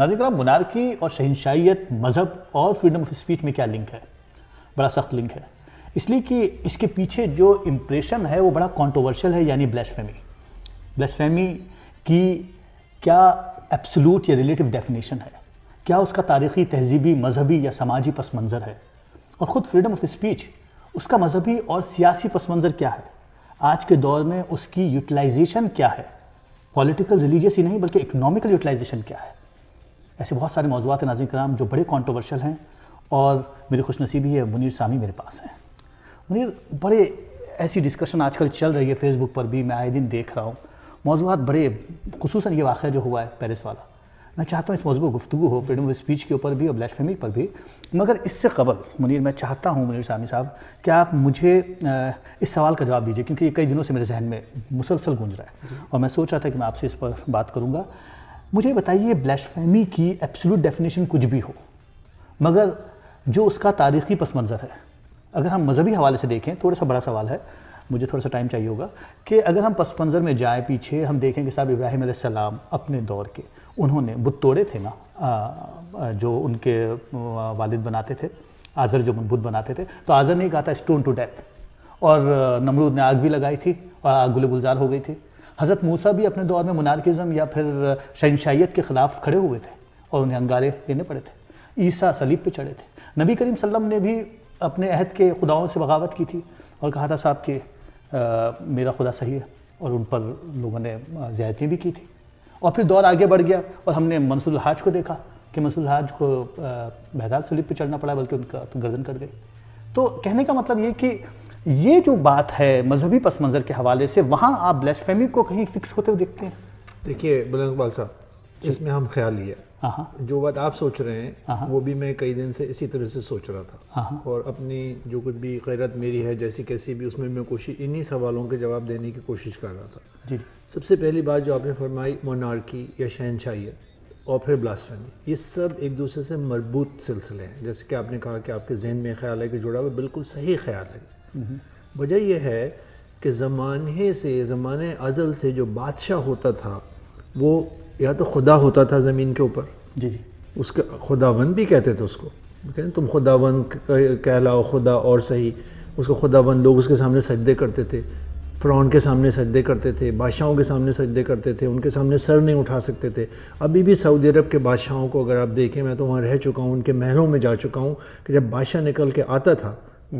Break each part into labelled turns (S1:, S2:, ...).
S1: ناظرین کرام، منارکی اور شہنشاہیت مذہب اور فریڈم آف اسپیچ میں کیا لنک ہے؟ بڑا سخت لنک ہے، اس لیے کہ اس کے پیچھے جو امپریشن ہے وہ بڑا کانٹروورشل ہے، یعنی بلیسفیمی۔ بلیسفیمی کی کیا ایبسولوٹ یا ریلیٹیو ڈیفینیشن ہے؟ کیا اس کا تاریخی، تہذیبی، مذہبی یا سماجی پس منظر ہے؟ اور خود فریڈم آف اسپیچ، اس کا مذہبی اور سیاسی پس منظر کیا ہے؟ آج کے دور میں اس کی یوٹیلائزیشن کیا ہے؟ پولیٹیکل، ریلیجیس ہی نہیں بلکہ اکنومیکل یوٹیلائزیشن کیا ہے؟ ایسے بہت سارے موضوعات ہیں ناظرین کرام جو بڑے کانٹروورشل ہیں، اور میری خوش نصیبی ہے منیر سامی میرے پاس ہیں۔ منیر، بڑے ایسی ڈسکشن آج کل چل رہی ہے فیس بک پر بھی، میں آئے دن دیکھ رہا ہوں موضوعات بڑے، خصوصاً یہ واقعہ جو ہوا ہے پیرس والا۔ میں چاہتا ہوں اس موضوع پر گفتگو ہو، فریڈم آف اسپیچ کے اوپر بھی اور بلیسفیمی پر بھی، مگر اس سے قبل منیر میں چاہتا ہوں منیر سامی صاحب کہ آپ مجھے اس سوال کا جواب دیجیے، کیونکہ یہ کئی دنوں سے میرے ذہن میں مسلسل گونج رہا ہے اور میں سوچ رہا تھا کہ میں آپ سے اس پر بات کروں گا۔ مجھے بتائیے، بلیسفیمی کی ایبسولوٹ ڈیفینیشن کچھ بھی ہو، مگر جو اس کا تاریخی پس منظر ہے، اگر ہم مذہبی حوالے سے دیکھیں، تھوڑا سا بڑا سوال ہے، مجھے تھوڑا سا ٹائم چاہیے ہوگا، کہ اگر ہم پس منظر میں جائیں پیچھے، ہم دیکھیں کہ صاحب ابراہیم علیہ السلام اپنے دور کے، انہوں نے بت توڑے تھے نا، جو ان کے والد بناتے تھے، آزر جو بت بناتے تھے، تو آزر نے کہا تھا اسٹون ٹو ڈیتھ، اور نمرود نے آگ بھی لگائی تھی اور آگ گلے گلزار ہو گئی تھی۔ حضرت موسیٰ بھی اپنے دور میں منارکزم یا پھر شہنشاہیت کے خلاف کھڑے ہوئے تھے اور انہیں انگارے لینے پڑے تھے۔ عیسیٰ صلیب پہ چڑھے تھے۔ نبی کریم صلی اللہ علیہ وسلم نے بھی اپنے عہد کے خداؤں سے بغاوت کی تھی اور کہا تھا صاحب کہ میرا خدا صحیح ہے، اور ان پر لوگوں نے زیادتیاں بھی کی تھی۔ اور پھر دور آگے بڑھ گیا اور ہم نے منصور الحاج کو دیکھا کہ منصور الحاج کو بہداد صلیب پہ چڑھنا پڑا، بلکہ ان کا گردن کٹ گئی۔ تو کہنے کا مطلب یہ کہ یہ جو بات ہے مذہبی پس منظر کے حوالے سے، وہاں آپ بلیسفیمی کو کہیں فکس ہوتے ہوئے دیکھتے ہیں؟
S2: دیکھیے بلند اقبال صاحب، اس میں ہم خیال ہی ہے، جو بات آپ سوچ رہے ہیں وہ بھی میں کئی دن سے اسی طرح سے سوچ رہا تھا، اور اپنی جو کچھ بھی غیرت میری ہے جیسی کیسی بھی، اس میں کوشش انہی سوالوں کے جواب دینے کی کوشش کر رہا تھا۔
S1: جی،
S2: سب سے پہلی بات جو آپ نے فرمائی، مونارکی یا شہنشاہیت اور پھر بلاسفیمی، یہ سب ایک دوسرے سے مربوط سلسلے ہیں۔ جیسے کہ آپ نے کہا کہ آپ کے ذہن میں خیال ہے کہ جڑا ہوا، بالکل صحیح خیال ہے۔ وجہ یہ ہے کہ زمانے ازل سے جو بادشاہ ہوتا تھا، وہ یا تو خدا ہوتا تھا زمین کے اوپر،
S1: جی جی،
S2: اس کا خداوند بھی کہتے تھے اس کو، کہتے ہیں تم خداوند کہلاؤ، خدا اور صحیح، اس کو خداوند، لوگ اس کے سامنے سجدے کرتے تھے، فرعون کے سامنے سجدے کرتے تھے، بادشاہوں کے سامنے سجدے کرتے تھے، ان کے سامنے سر نہیں اٹھا سکتے تھے۔ ابھی بھی سعودی عرب کے بادشاہوں کو اگر آپ دیکھیں، میں تو وہاں رہ چکا ہوں، ان کے محلوں میں جا چکا ہوں، کہ جب بادشاہ نکل کے آتا تھا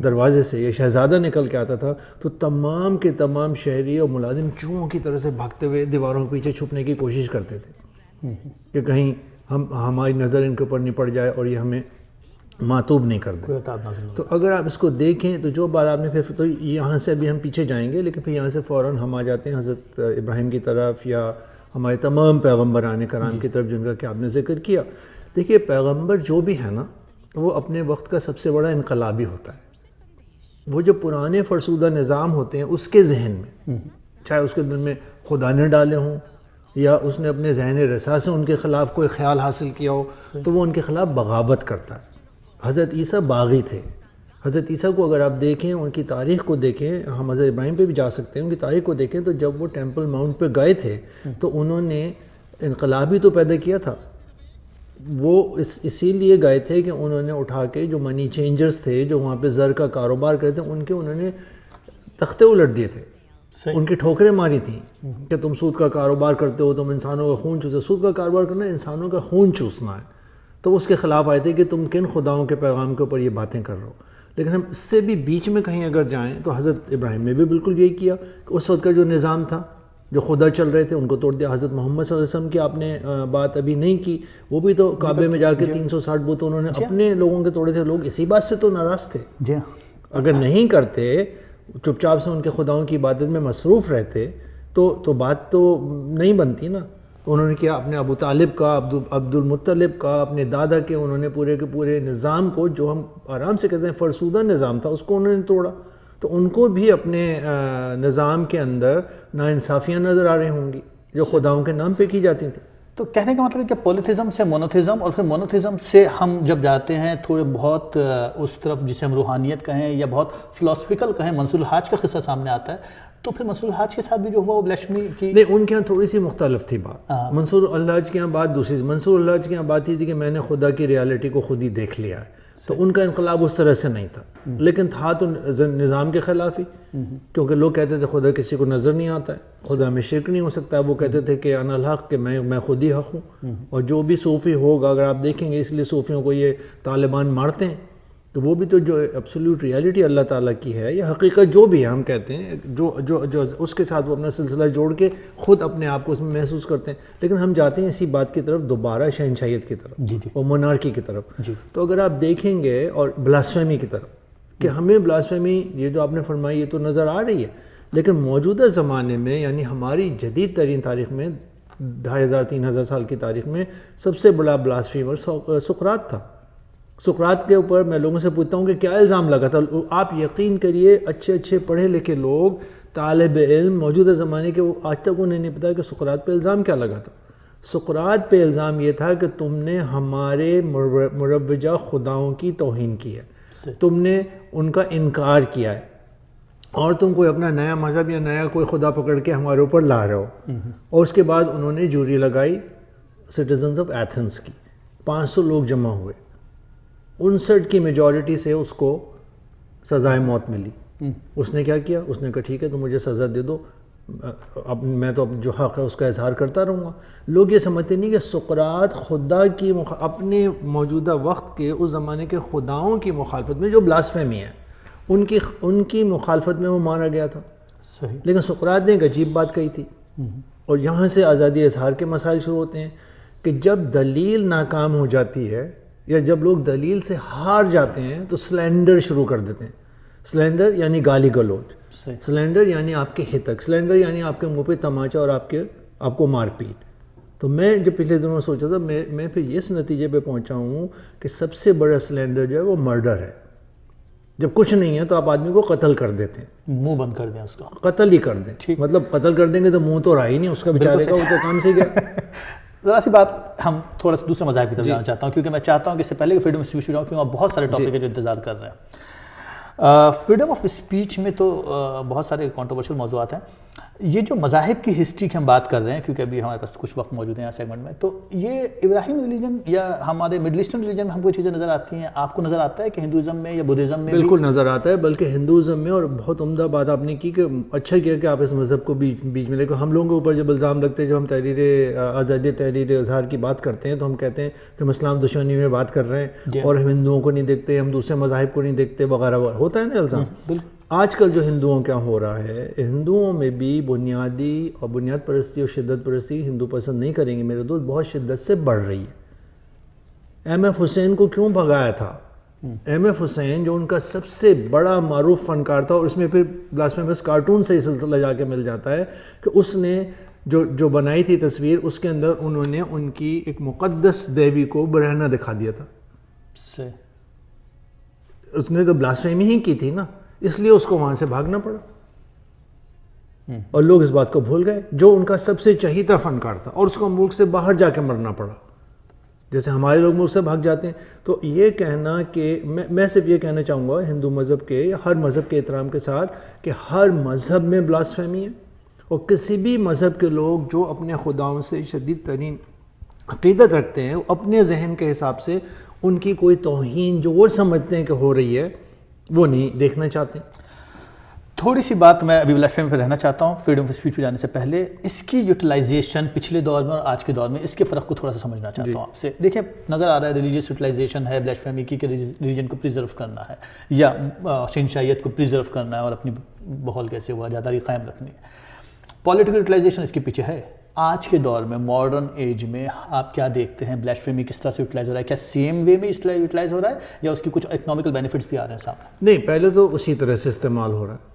S2: دروازے سے، یا شہزادہ نکل کے آتا تھا، تو تمام کے تمام شہری اور ملازم چوہوں کی طرح سے بھاگتے ہوئے دیواروں کے پیچھے چھپنے کی کوشش کرتے تھے کہ کہیں ہماری نظر ان کے اوپر نہیں پڑ جائے اور یہ ہمیں معتوب نہیں کر دے۔ تو اگر آپ اس کو دیکھیں تو جو بات آپ نے پھر، تو یہاں سے ابھی ہم پیچھے جائیں گے، لیکن پھر یہاں سے فوراً ہم آ جاتے ہیں حضرت ابراہیم کی طرف، یا ہمارے تمام پیغمبران کرام کی طرف جن کا کہ آپ نے ذکر کیا۔ دیکھیے، پیغمبر جو بھی ہے نا، وہ اپنے وقت کا سب سے بڑا انقلابی ہوتا ہے۔ وہ جو پرانے فرسودہ نظام ہوتے ہیں اس کے ذہن میں، چاہے اس کے دل میں خدا نے ڈالے ہوں یا اس نے اپنے ذہن رسا سے ان کے خلاف کوئی خیال حاصل کیا ہو، تو وہ ان کے خلاف بغاوت کرتا ہے۔ حضرت عیسیٰ باغی تھے۔ حضرت عیسیٰ کو اگر آپ دیکھیں، ان کی تاریخ کو دیکھیں، ہم حضرت ابراہیم پہ بھی جا سکتے ہیں، ان کی تاریخ کو دیکھیں، تو جب وہ ٹیمپل ماؤنٹ پہ گئے تھے تو انہوں نے انقلاب ہی تو پیدا کیا تھا۔ وہ اسی لیے گئے تھے کہ انہوں نے اٹھا کے جو منی چینجرز تھے، جو وہاں پہ زر کا کاروبار کرتے تھے، انہوں نے تختے الٹ دیے تھے، ان کی ٹھوکریں ماری تھیں کہ تم سود کا کاروبار کرتے ہو، تم انسانوں کا خون چوستے ہو۔ سود کا کاروبار کرنا انسانوں کا خون چوسنا ہے، تو اس کے خلاف آئے تھے کہ تم کن خداؤں کے پیغام کے اوپر یہ باتیں کر رہے ہو۔ لیکن ہم اس سے بھی بیچ میں کہیں اگر جائیں تو حضرت ابراہیم نے بھی بالکل یہی کیا کہ اس وقت کا جو نظام تھا، جو خدا چل رہے تھے، ان کو توڑ دیا۔ حضرت محمد صلی اللہ علیہ وسلم کی آپ نے بات ابھی نہیں کی، وہ بھی تو کعبے میں جا کے 360 بت انہوں نے اپنے لوگوں کے توڑے تھے۔ لوگ اسی بات سے تو ناراض تھے۔ اگر نہیں کرتے، چپ چاپ سے ان کے خداؤں کی عبادت میں مصروف رہتے، تو بات تو نہیں بنتی نا۔ انہوں نے کیا، اپنے ابو طالب کا، عبد المطلب کا، اپنے دادا کے، انہوں نے پورے کے پورے نظام کو، جو ہم آرام سے کہتے ہیں فرسودہ نظام تھا، اس کو انہوں نے توڑا۔ تو ان کو بھی اپنے نظام کے اندر ناانصافیاں نظر آ رہی ہوں گی جو خداؤں کے نام پہ کی جاتی تھیں۔
S1: تو کہنے کا مطلب ہے کہ پولیتھزم سے مونوتھزم، اور پھر مونوتھزم سے ہم جب جاتے ہیں تھوڑے بہت اس طرف جسے ہم روحانیت کہیں یا بہت فلاسفیکل کہیں، منصور الحاج کا قصہ سامنے آتا ہے، تو پھر منصور الحاج کے ساتھ بھی جو ہوا وہ بلیشمی کی
S2: نہیں، ان کے یہاں تھوڑی سی مختلف تھی بات. منصور الحاج کے یہاں بات دوسری تھی. منصور الحاج کے یہاں بات یہ تھی کہ میں نے خدا کی ریالٹی کو خود ہی دیکھ لیا ہے. تو ان کا انقلاب اس طرح سے نہیں تھا، لیکن تھا تو نظام کے خلاف ہی، کیونکہ لوگ کہتے تھے خدا کسی کو نظر نہیں آتا ہے، خدا میں شرک نہیں ہو سکتا ہے. وہ کہتے تھے کہ انا الحق، کہ میں خود ہی حق ہوں. اور جو بھی صوفی ہوگا، اگر آپ دیکھیں گے اس لیے صوفیوں کو یہ طالبان مارتے ہیں، تو وہ بھی تو جو ایبسولوٹ ریالٹی اللہ تعالیٰ کی ہے، یہ حقیقت جو بھی ہے ہم کہتے ہیں، جو اس کے ساتھ وہ اپنا سلسلہ جوڑ کے خود اپنے آپ کو اس میں محسوس کرتے ہیں. لیکن ہم جاتے ہیں اسی بات کی طرف دوبارہ، شہنشاہیت کی طرف اور مونارکی کی طرف. تو اگر آپ دیکھیں گے اور بلاسفیمی کی طرف، کہ ہمیں بلاسفیمی یہ جو آپ نے فرمائی یہ تو نظر آ رہی ہے، لیکن موجودہ زمانے میں یعنی ہماری جدید ترین تاریخ میں 2500-3000 سال کی تاریخ میں سب سے بڑا بلاسفیمر سقراط تھا. سقراط کے اوپر میں لوگوں سے پوچھتا ہوں کہ کیا الزام لگا تھا. آپ یقین کریے اچھے پڑھے لکھے لوگ، طالب علم موجودہ زمانے کے، آج تک انہیں نہیں پتا کہ سقراط پہ الزام کیا لگا تھا. سقراط پہ الزام یہ تھا کہ تم نے ہمارے مروجہ خداؤں کی توہین کی ہے، تم نے ان کا انکار کیا ہے، اور تم کوئی اپنا نیا مذہب یا نیا کوئی خدا پکڑ کے ہمارے اوپر لا رہے ہو. اور اس کے بعد انہوں نے جوری لگائی سٹیزنز آف ایتھنس کی. 500 لوگ جمع ہوئے، 59 کی میجورٹی سے اس کو سزائے موت ملی. اس نے کیا کیا؟ اس نے کہا ٹھیک ہے تو مجھے سزا دے دو، اب میں تو جو حق ہے اس کا اظہار کرتا رہوں گا. لوگ یہ سمجھتے نہیں کہ سقراط خدا کی اپنے موجودہ وقت کے اس زمانے کے خداؤں کی مخالفت میں، جو بلاسفیمی ہے، ان کی مخالفت میں وہ مارا گیا تھا.
S1: صحیح.
S2: لیکن سقراط نے ایک عجیب بات کہی تھی، اور یہاں سے آزادی اظہار کے مسائل شروع ہوتے ہیں، کہ جب دلیل ناکام ہو جاتی ہے یا جب لوگ دلیل سے ہار جاتے ہیں تو سلینڈر شروع کر دیتے ہیں. سلینڈر یعنی گالی گلوچ، سلینڈر یعنی آپ کے ہتک، سلینڈر یعنی آپ کے منہ پہ تماچا اور آپ کو مار پیٹ. تو میں جو پچھلے دنوں سوچا تھا، میں پھر اس نتیجے پہ پہنچا ہوں کہ سب سے بڑا سلینڈر جو ہے وہ مرڈر ہے. جب کچھ نہیں ہے تو آپ آدمی کو قتل کر دیتے ہیں،
S1: منہ بند کر دیں اس کا،
S2: قتل ہی کر دیں. مطلب قتل کر دیں گے تو منہ تو رہا ہی نہیں اس کا بیچارے کا، وہ تو کام سے گیا.
S1: ذرا سی بات ہم تھوڑا سا دوسرے مذاہب کی طرف جانا چاہتا ہوں، کیونکہ میں چاہتا ہوں کہ اس سے پہلے کہ فریڈم آف اسپیچ ہو جاؤں، کیونکہ آپ بہت سارے ٹاپک ہے جو انتظار کر رہے ہیں. فریڈم آف اسپیچ میں تو بہت سارے کنٹروورشل موضوعات ہیں. یہ جو مذاہب کی ہسٹری کی ہم بات کر رہے ہیں، کیونکہ ابھی ہمارے پاس کچھ وقت موجود ہے یہاں سیگمنٹ میں، تو یہ ابراہیم ریلیجن یا ہمارے مڈل ایسٹرن ریلیجن میں ہم کو چیزیں نظر آتی ہیں. آپ کو نظر آتا ہے کہ ہندوازم میں یا بدھزم میں؟
S2: بالکل نظر آتا ہے، بلکہ ہندوازم میں. اور بہت عمدہ بات آپ نے کی کہ اچھا کیا کہ آپ اس مذہب کو بیچ میں لے کے. ہم لوگوں کے اوپر جب الزام لگتے ہیں، جب ہم آزادی تحریر اظہار کی بات کرتے ہیں، تو ہم کہتے ہیں کہ ہم اسلام دشمنی میں بات کر رہے ہیں اور ہم ہندوؤں کو نہیں دیکھتے، ہم دوسرے مذاہب کو نہیں دیکھتے وغیرہ وغیرہ. ہوتا ہے نا الزام. آج کل جو ہندوؤں کیا ہو رہا ہے، ہندوؤں میں بھی بنیاد پرستی اور شدت پرستی ہندو پسند نہیں کریں گے میرے دوست، بہت شدت سے بڑھ رہی ہے. ایم ایف حسین کو کیوں بھگایا تھا؟ ایم ایف حسین جو ان کا سب سے بڑا معروف فنکار تھا، اور اس میں پھر بلاسفیمس کارٹون سے ہی سلسلہ جا کے مل جاتا ہے کہ اس نے جو بنائی تھی تصویر، اس کے اندر انہوں نے ان کی ایک مقدس دیوی کو برہنہ دکھا دیا تھا. اس نے تو بلاسفیمی ہی کی تھی نا، اس لیے اس کو وہاں سے بھاگنا پڑا. اور لوگ اس بات کو بھول گئے، جو ان کا سب سے چہیتا فنکار تھا، اور اس کو ملک سے باہر جا کے مرنا پڑا، جیسے ہمارے لوگ ملک سے بھاگ جاتے ہیں. تو یہ کہنا کہ میں صرف یہ کہنا چاہوں گا ہندو مذہب کے یا ہر مذہب کے احترام کے ساتھ، کہ ہر مذہب میں بلاسفیمی ہے، اور کسی بھی مذہب کے لوگ جو اپنے خداؤں سے شدید ترین عقیدت رکھتے ہیں، اپنے ذہن کے حساب سے ان کی کوئی توہین جو وہ سمجھتے ہیں کہ ہو رہی ہے وہ نہیں دیکھنا چاہتے.
S1: تھوڑی سی بات میں ابھی بلاسفیمی پہ رہنا چاہتا ہوں فریڈم آف اسپیچ پہ جانے سے پہلے. اس کی یوٹیلائزیشن پچھلے دور میں اور آج کے دور میں، اس کے فرق کو تھوڑا سا سمجھنا چاہتا ہوں آپ سے. دیکھیں نظر آ رہا ہے ریلیجیس یوٹیلائزیشن ہے بلاسفیمی کی، کہ ریلیجن کو پریزرو کرنا ہے یا شہنشاہیت کو پریزرو کرنا ہے اور اپنی بحال کیسے ہوا آزادی قائم رکھنی ہے. پولیٹیکل یوٹیلائزیشن اس کے پیچھے ہے. آج کے دور میں ماڈرن ایج میں آپ کیا دیکھتے ہیں؟ بلاسفیمی کس طرح سے یوٹیلائز ہو رہا ہے؟ کیا سیم وے میں یوٹیلائز ہو رہا ہے یا اس کی کچھ اکنامیکل بینیفٹس بھی آ رہے ہیں سامنے؟
S2: نہیں، پہلے تو اسی طرح سے استعمال ہو رہا ہے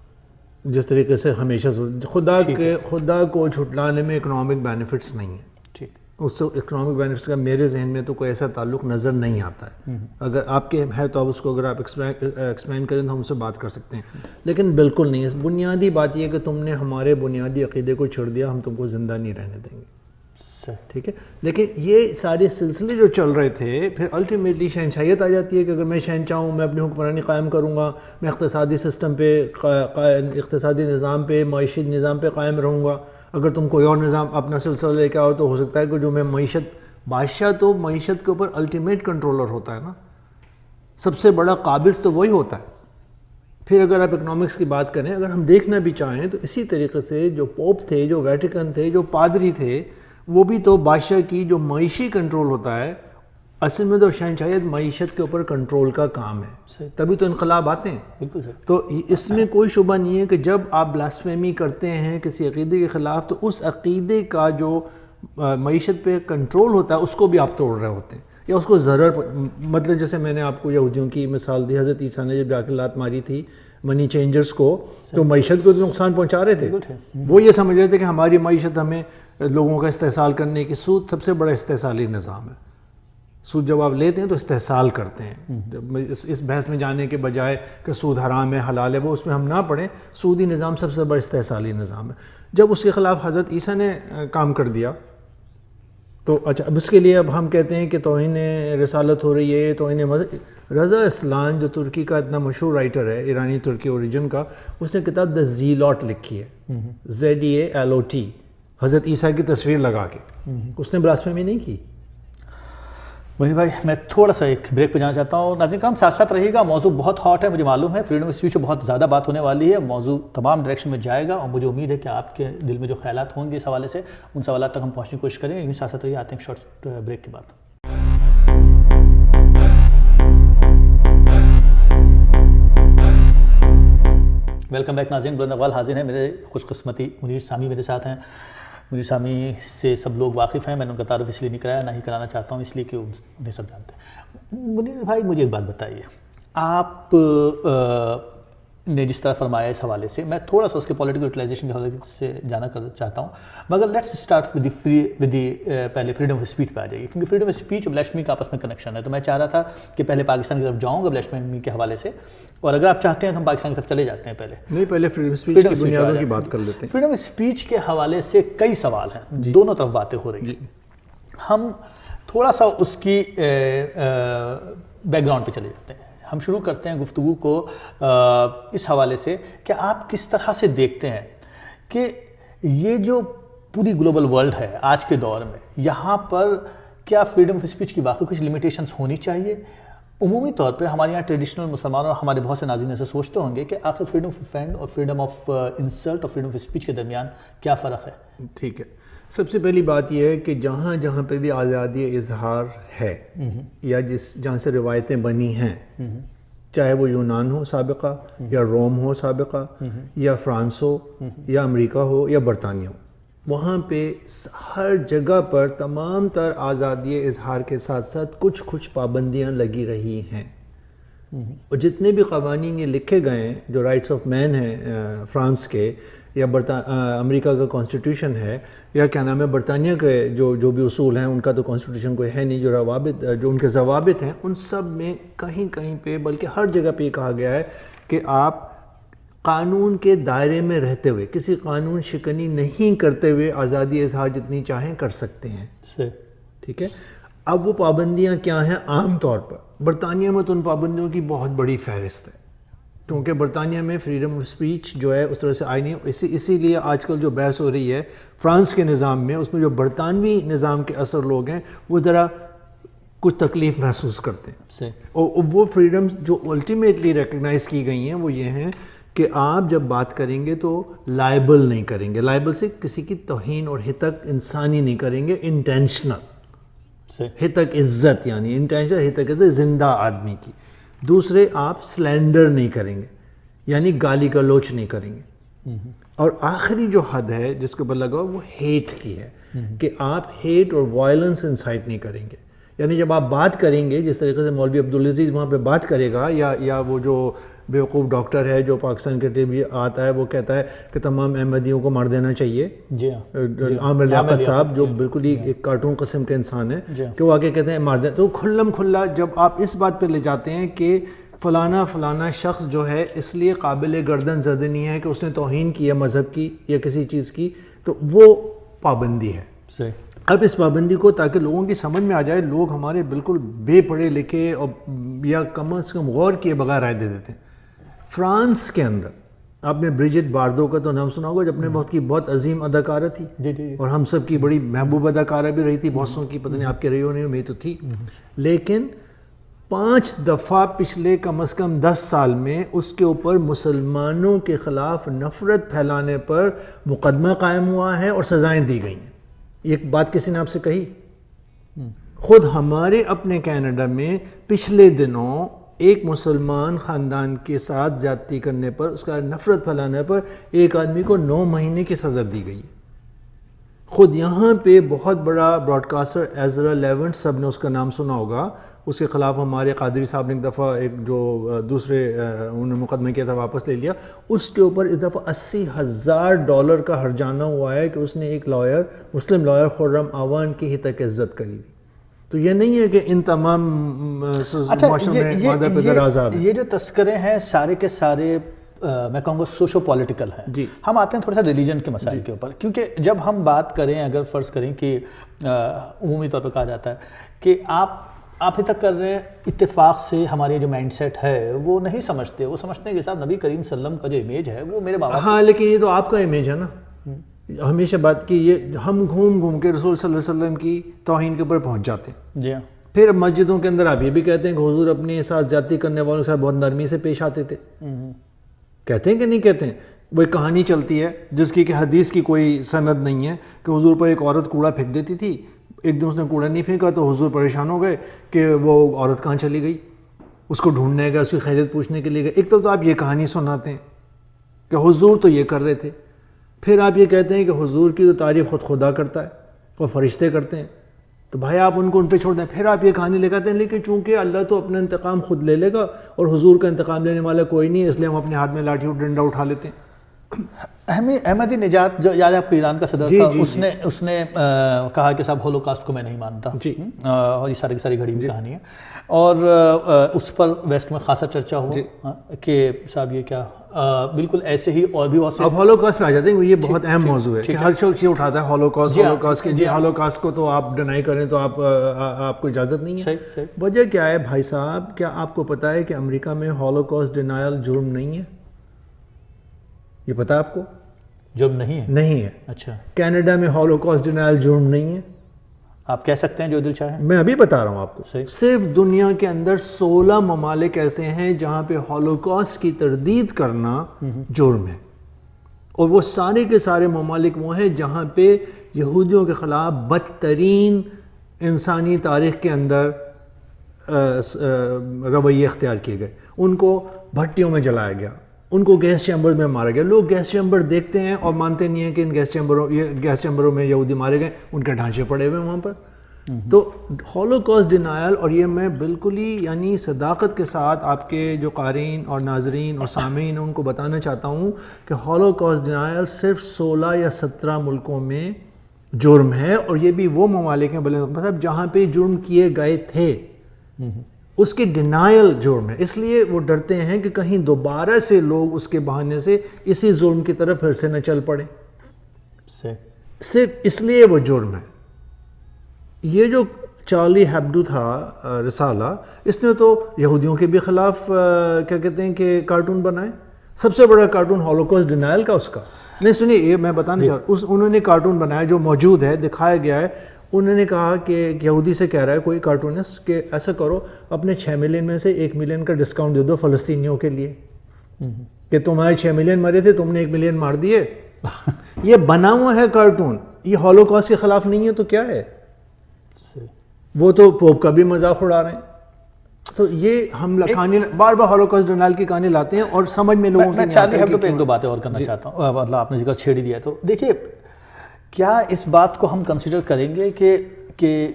S2: جس طریقے سے ہمیشہ خدا کو جھٹلانے میں اکنامک بینیفٹس نہیں ہیں.
S1: ٹھیک.
S2: اس سے اکنامک بینیفٹس کا میرے ذہن میں تو کوئی ایسا تعلق نظر نہیں آتا ہے. اگر آپ کے ہے تو آپ اس کو اگر آپ ایکسپلین کریں تو ہم سے بات کر سکتے ہیں، لیکن بالکل نہیں. بنیادی بات یہ ہے کہ تم نے ہمارے بنیادی عقیدے کو چھوڑ دیا، ہم تم کو زندہ نہیں رہنے دیں گے. ٹھیک ہے. لیکن یہ سارے سلسلے جو چل رہے تھے پھر الٹیمیٹلی شہنشاہیت آ جاتی ہے کہ اگر میں شہنشاہ ہوں، میں اپنی حکمرانی قائم کروں گا، میں اقتصادی سسٹم پہ، اقتصادی نظام پہ، معاشی نظام پہ قائم رہوں گا. اگر تم کوئی اور نظام اپنا سلسلہ لے کے آؤ تو ہو سکتا ہے کہ جو میں بادشاہ تو معیشت کے اوپر الٹیمیٹ کنٹرولر ہوتا ہے نا، سب سے بڑا قابض تو وہی ہوتا ہے. پھر اگر آپ اکنامکس کی بات کریں، اگر ہم دیکھنا بھی چاہیں تو اسی طریقے سے جو پوپ تھے، جو ویٹیکن تھے، جو پادری تھے، وہ بھی تو بادشاہ کی جو معیشی کنٹرول ہوتا ہے، اصل میں تو شہنشاہیت معیشت کے اوپر کنٹرول کا کام ہے. تبھی تو انقلاب آتے ہیں.
S1: بالکل سر.
S2: تو اس میں کوئی شبہ نہیں ہے کہ جب آپ بلاسفیمی کرتے ہیں کسی عقیدے کے خلاف تو اس عقیدے کا جو معیشت پہ کنٹرول ہوتا ہے اس کو بھی آپ توڑ رہے ہوتے ہیں، یا اس کو ضرر مطلب جیسے میں نے آپ کو یہودیوں کی مثال دی، حضرت عیسیٰ نے جب جا کے لات ماری تھی منی چینجرز کو تو معیشت کو تو نقصان پہنچا رہے تھے. وہ یہ سمجھ رہے تھے کہ ہماری معیشت ہمیں لوگوں کا استحصال کرنے کی، سود سب سے بڑا استحصالی نظام ہے. سود جب آپ لیتے ہیں تو استحصال کرتے ہیں. اس بحث میں جانے کے بجائے کہ سود حرام ہے حلال ہے، وہ اس میں ہم نہ پڑھیں. سودی نظام سب سے بڑا استحصالی نظام ہے. جب اس کے خلاف حضرت عیسیٰ نے کام کر دیا تو اچھا اب اس کے لیے اب ہم کہتے ہیں کہ توہین رسالت ہو رہی ہے، توہین مذہب. رضا اسلان جو ترکی کا اتنا مشہور رائٹر ہے، ایرانی ترکی اوریجن کا، اس نے کتاب دا زیلوٹ لکھی ہے، ZEALOT، حضرت عیسیٰ کی تصویر لگا کے. اس نے بلاسفیمی نہیں کی.
S1: منیر بھائی میں تھوڑا سا ایک بریک پہ جانا چاہتا ہوں. ناظرین کرام ساتھ ساتھ رہیے گا، موضوع بہت ہاٹ ہے، مجھے معلوم ہے فریڈم آف اسپیچ پہ بہت زیادہ بات ہونے والی ہے. موضوع تمام ڈائریکشن میں جائے گا اور مجھے امید ہے کہ آپ کے دل میں جو خیالات ہوں گے اس حوالے سے ان سوالات تک ہم پہنچنے کی کوشش کریں. یوں ساتھ ساتھ رہیے، آتے ہیں ایک شارٹ بریک کے بعد. ویلکم بیک ناظرین. بلند اقبال حاضر ہیں، میرے خوش قسمتی منیر سامی میرے ساتھ ہیں. منیر سامی سے سب لوگ واقف ہیں، میں نے ان کا تعارف اس لیے نہیں کرایا، نہ ہی کرانا چاہتا ہوں، اس لیے کہ انہیں سب جانتے ہیں. منیر بھائی مجھے ایک بات بتائیے، آپ نے جس طرح فرمایا اس حوالے سے میں تھوڑا سا اس کے پولیٹیکل یوٹیلائزیشن کے حوالے سے جانا چاہتا ہوں، مگر لیٹس اسٹارٹ ود دی پہلے فریڈم آف اسپیچ پہ آ جائیے، کیونکہ فریڈم آف اسپیچ اور بلاشفیمی کا آپس میں کنیکشن ہے. تو میں چاہ رہا تھا کہ پہلے پاکستان کی طرف جاؤں گا بلاشفیمی کے حوالے سے، اور اگر آپ چاہتے ہیں تو ہم پاکستان کی طرف چلے جاتے ہیں.
S2: پہلے فریڈم آف اسپیچ کی بنیادوں کی بات کر لیتے ہیں.
S1: فریڈم آف اسپیچ کے حوالے سے کئی سوال ہیں، دونوں طرف باتیں ہو رہی ہیں. ہم تھوڑا سا اس کی بیک گراؤنڈ پہ چلے جاتے ہیں. ہم شروع کرتے ہیں گفتگو کو اس حوالے سے کہ آپ کس طرح سے دیکھتے ہیں کہ یہ جو پوری گلوبل ورلڈ ہے آج کے دور میں، یہاں پر کیا فریڈم آف اسپیچ کی واقعی کچھ لیمیٹیشنز ہونی چاہیے؟ عمومی طور پر ہمارے یہاں ٹریڈیشنل مسلمان اور ہمارے بہت سے ناظرین ایسے سوچتے ہوں گے کہ آخر فریڈم آف فرینڈ اور فریڈم آف انسلٹ اور فریڈم آف اسپیچ کے درمیان کیا فرق ہے؟
S2: ٹھیک ہے، سب سے پہلی بات یہ ہے کہ جہاں پہ بھی آزادی اظہار ہے یا جہاں سے روایتیں بنی ہیں، چاہے وہ یونان ہو سابقہ یا روم ہو سابقہ یا فرانس ہو یا امریکہ ہو یا برطانیہ ہو، وہاں پہ ہر جگہ پر تمام تر آزادی اظہار کے ساتھ ساتھ کچھ پابندیاں لگی رہی ہیں. اور جتنے بھی قوانین یہ لکھے گئے ہیں جو رائٹس آف مین ہیں فرانس کے یا امریکہ کا کانسٹیٹیوشن ہے یا کیا نام ہے برطانیہ کے جو بھی اصول ہیں، ان کا تو کانسٹیٹیوشن کوئی ہے نہیں، جو ان کے ضوابط ہیں ان سب میں کہیں پہ بلکہ ہر جگہ پہ یہ کہا گیا ہے کہ آپ قانون کے دائرے میں رہتے ہوئے، کسی قانون شکنی نہیں کرتے ہوئے آزادی اظہار جتنی چاہیں کر سکتے ہیں. ٹھیک ہے، اب وہ پابندیاں کیا ہیں؟ عام طور پر برطانیہ میں تو ان پابندیوں کی بہت بڑی فہرست ہے، کیونکہ برطانیہ میں فریڈم آف اسپیچ جو ہے اس طرح سے آئی نہیں. اسی لیے آج کل جو بحث ہو رہی ہے فرانس کے نظام میں، اس میں جو برطانوی نظام کے اثر لوگ ہیں وہ ذرا کچھ تکلیف محسوس کرتے ہیں. اور وہ فریڈم جو الٹیمیٹلی ریکگنائز کی گئی ہیں وہ یہ ہیں کہ آپ جب بات کریں گے تو لائبل نہیں کریں گے، لائبل سے کسی کی توہین اور ہتک انسانی نہیں کریں گے، انٹینشنل ہتک عزت، یعنی انٹینشنل ہتک عزت زندہ آدمی کی. دوسرے آپ سلینڈر نہیں کریں گے، یعنی گالی گلوچ نہیں کریں گے. اور آخری جو حد ہے جس کے اوپر لگا وہ ہیٹ کی ہے کہ آپ ہیٹ اور وائلنس انسائٹ نہیں کریں گے. یعنی جب آپ بات کریں گے جس طریقے سے مولوی عبدالعزیز وہاں پہ بات کرے گا یا وہ جو بیوقوف ڈاکٹر ہے جو پاکستان کے ٹی وی آتا ہے وہ کہتا ہے کہ تمام احمدیوں کو مار دینا چاہیے. عامر لیاقت صاحب جو بالکل ہی ایک کارٹون قسم کے انسان ہے کہ وہ آگے کہتے ہیں مار دیں. تو کھلم کھلا جب آپ اس بات پہ لے جاتے ہیں کہ فلانا شخص جو ہے اس لیے قابل گردن زدنی ہے کہ اس نے توہین کی ہے مذہب کی یا کسی چیز کی، تو وہ پابندی ہے. اب اس پابندی کو تاکہ لوگوں کی سمجھ میں آ جائے، لوگ ہمارے بالکل بے پڑھے لکھے اور یا کم از کم غور کیے بغیر رائے دے دیتے ہیں. فرانس کے اندر آپ نے بریجٹ باردو کا تو نام سنا ہوگا، جو اپنے وقت کی بہت عظیم اداکارہ تھی،
S1: جی
S2: اور ہم سب کی بڑی محبوب اداکارہ بھی رہی تھی، بہت سو کی، پتہ نہیں آپ کے رہی ہو نہیں، میں تو تھی. لیکن 5 دفعہ پچھلے کم از کم 10 سال میں اس کے اوپر مسلمانوں کے خلاف نفرت پھیلانے پر مقدمہ قائم ہوا ہے اور سزائیں دی گئی ہیں. یہ بات کسی نے آپ سے کہی؟ خود ہمارے اپنے کینیڈا میں پچھلے دنوں ایک مسلمان خاندان کے ساتھ زیادتی کرنے پر، اس کا نفرت پھیلانے پر ایک آدمی کو 9 مہینے کی سزا دی گئی ہے. خود یہاں پہ بہت بڑا براڈ کاسٹر ایزرا لیونٹ، سب نے اس کا نام سنا ہوگا، اس کے خلاف ہمارے قادری صاحب نے ایک دفعہ ایک جو دوسرے انہوں نے مقدمہ کیا تھا واپس لے لیا. اس کے اوپر اس دفعہ $80,000 کا ہرجانہ ہوا ہے کہ اس نے ایک لائر، مسلم لائر خرم آوان کی ہی تک عزت کری تھی. تو یہ نہیں ہے کہ ان تمام معاشروں میں مادر پدر آزاد ہیں.
S1: یہ جو تذکرے ہیں سارے کے سارے میں کہوں گا سوشو پولیٹیکل ہیں.
S2: جی.
S1: ہم آتے ہیں تھوڑا سا ریلیجن کے مسائل کے اوپر، کیونکہ جب ہم بات کریں، اگر فرض کریں کہ عمومی طور پر کہا جاتا ہے کہ آپ ہی تک کر رہے ہیں، اتفاق سے ہماری جو مائنڈ سیٹ ہے وہ نہیں سمجھتے، وہ سمجھتے ہیں کہ صاحب نبی کریم صلی اللہ علیہ وسلم کا جو امیج ہے وہ میرے بابا.
S2: ہاں لیکن یہ تو آپ کا امیج ہے نا. ہمیشہ بات کی یہ ہم گھوم کے رسول صلی اللہ علیہ وسلم کی توہین کے اوپر پہنچ جاتے ہیں.
S1: جی ہاں.
S2: پھر مسجدوں کے اندر آپ یہ بھی کہتے ہیں کہ حضور اپنے ساتھ زیادتی کرنے والوں کے ساتھ بہت نرمی سے پیش آتے تھے. کہتے ہیں کہ نہیں کہتے ہیں؟ وہ ایک کہانی چلتی ہے جس کی کہ حدیث کی کوئی سند نہیں ہے کہ حضور پر ایک عورت کوڑا پھینک دیتی تھی. ایک دن اس نے کوڑا نہیں پھینکا تو حضور پریشان ہو گئے کہ وہ عورت کہاں چلی گئی، اس کو ڈھونڈنے گئے، اس کی خیریت پوچھنے کے لیے گئے. ایک تو آپ یہ کہانی سناتے ہیں کہ حضور تو یہ کر رہے تھے، پھر آپ یہ کہتے ہیں کہ حضور کی تو تعریف خود خدا کرتا ہے اور فرشتے کرتے ہیں، تو بھائی آپ ان پہ چھوڑ دیں. پھر آپ یہ کہانی لے آتے ہیں لیکن چونکہ اللہ تو اپنا انتقام خود لے لے گا اور حضور کا انتقام لینے والا کوئی نہیں ہے، اس لیے ہم اپنے ہاتھ میں لاٹھی اور ڈنڈا اٹھا لیتے ہیں.
S1: احمدی نژاد جو یاد ہے آپ کو، ایران کا صدر تھا، اس نے کہا کہ صاحب ہولوکاسٹ کو میں نہیں مانتا، اور یہ ساری کی ساری گھڑی ہوئی کہانی ہے. اور اس پر ویسٹ میں خاصا چرچا ہوا کہ صاحب یہ کیا، بالکل ایسے ہی اور بھی بہت سے.
S2: اب ہولوکاسٹ پہ آ جاتے ہیں، یہ بہت اہم موضوع ہے کہ ہر شخص یہ اٹھاتا ہے ہولوکاسٹ کے. جی ہولوکاسٹ کو تو آپ ڈینائی کریں تو آپ کو اجازت نہیں ہے. وجہ کیا ہے بھائی صاحب؟ کیا آپ کو پتا ہے کہ امریکہ میں ہولوکاسٹ ڈینائل جرم نہیں ہے؟ یہ پتا ہے آپ کو؟
S1: جرم نہیں ہے؟
S2: نہیں ہے.
S1: اچھا.
S2: کینیڈا میں ہولوکاسٹ ڈینائل جرم نہیں ہے.
S1: آپ کہہ سکتے ہیں جو دل چاہے.
S2: میں ابھی بتا رہا ہوں آپ کو. صرف دنیا کے اندر 16 ممالک ایسے ہیں جہاں پہ ہولوکاسٹ کی تردید کرنا جرم ہے، اور وہ سارے کے سارے ممالک وہ ہیں جہاں پہ یہودیوں کے خلاف بدترین انسانی تاریخ کے اندر رویے اختیار کیے گئے. ان کو بھٹیوں میں جلایا گیا، ان کو گیس چیمبر میں مارا گیا. لوگ گیس چیمبر دیکھتے ہیں اور مانتے نہیں ہیں کہ ان گیس چیمبروں میں یہودی مارے گئے، ان کے ڈھانچے پڑے ہوئے وہاں پر. تو ہولوکاسٹ ڈینائل، اور یہ میں بالکل ہی یعنی صداقت کے ساتھ آپ کے جو قارئین اور ناظرین اور سامعین ان کو بتانا چاہتا ہوں کہ ہولوکاسٹ ڈینائل صرف 16 یا 17 ملکوں میں جرم ہے، اور یہ بھی وہ ممالک ہیں مطلب جہاں پہ جرم کیے گئے تھے اس کی ڈینائل جرم ہے. اس لیے وہ ڈرتے ہیں کہ کہیں دوبارہ سے لوگ اس کے بہانے سے اسی ظلم کی طرف پھر سے نہ چل پڑیں. صرف اس لیے وہ جرم ہے. یہ جو چارلی ہیبڈو تھا رسالہ، اس نے تو یہودیوں کے بھی خلاف کیا کہتے ہیں کہ کارٹون بنائے. سب سے بڑا کارٹون ہولوکاسٹ ڈینائل کا اس کا نہیں. سنیے یہ میں بتانا چاہ رہا ہوں، انہوں نے کارٹون بنایا جو موجود ہے، دکھایا گیا ہے. انہوں نے کہا کہ یہودی سے کہہ رہا ہے کوئی کارٹونسٹ کہ ایسا کرو اپنے 6 ملین میں سے 1 ملین کا ڈسکاؤنٹ دے دو فلسطینیوں کے لیے، کہ تمہارے 6 ملین مرے تھے، تم نے 1 ملین مار دیے. یہ بنا ہوا ہے کارٹون، یہ ہولوکاسٹ کے خلاف نہیں ہے تو کیا ہے؟ وہ تو پوپ کا بھی مذاق اڑا رہے ہیں. تو یہ ہم کہانی بار بار ہولوکاسٹ ڈینائل کی کہانی لاتے ہیں اور سمجھ میں لوگوں
S1: میں چارلی ہیبڈو پہ ایک دو باتیں اور کرنا چاہتا ہوں. مطلب آپ نے ذکر چھیڑ ہی دیا. تو دیکھیے کیا اس بات کو ہم کنسیڈر کریں گے کہ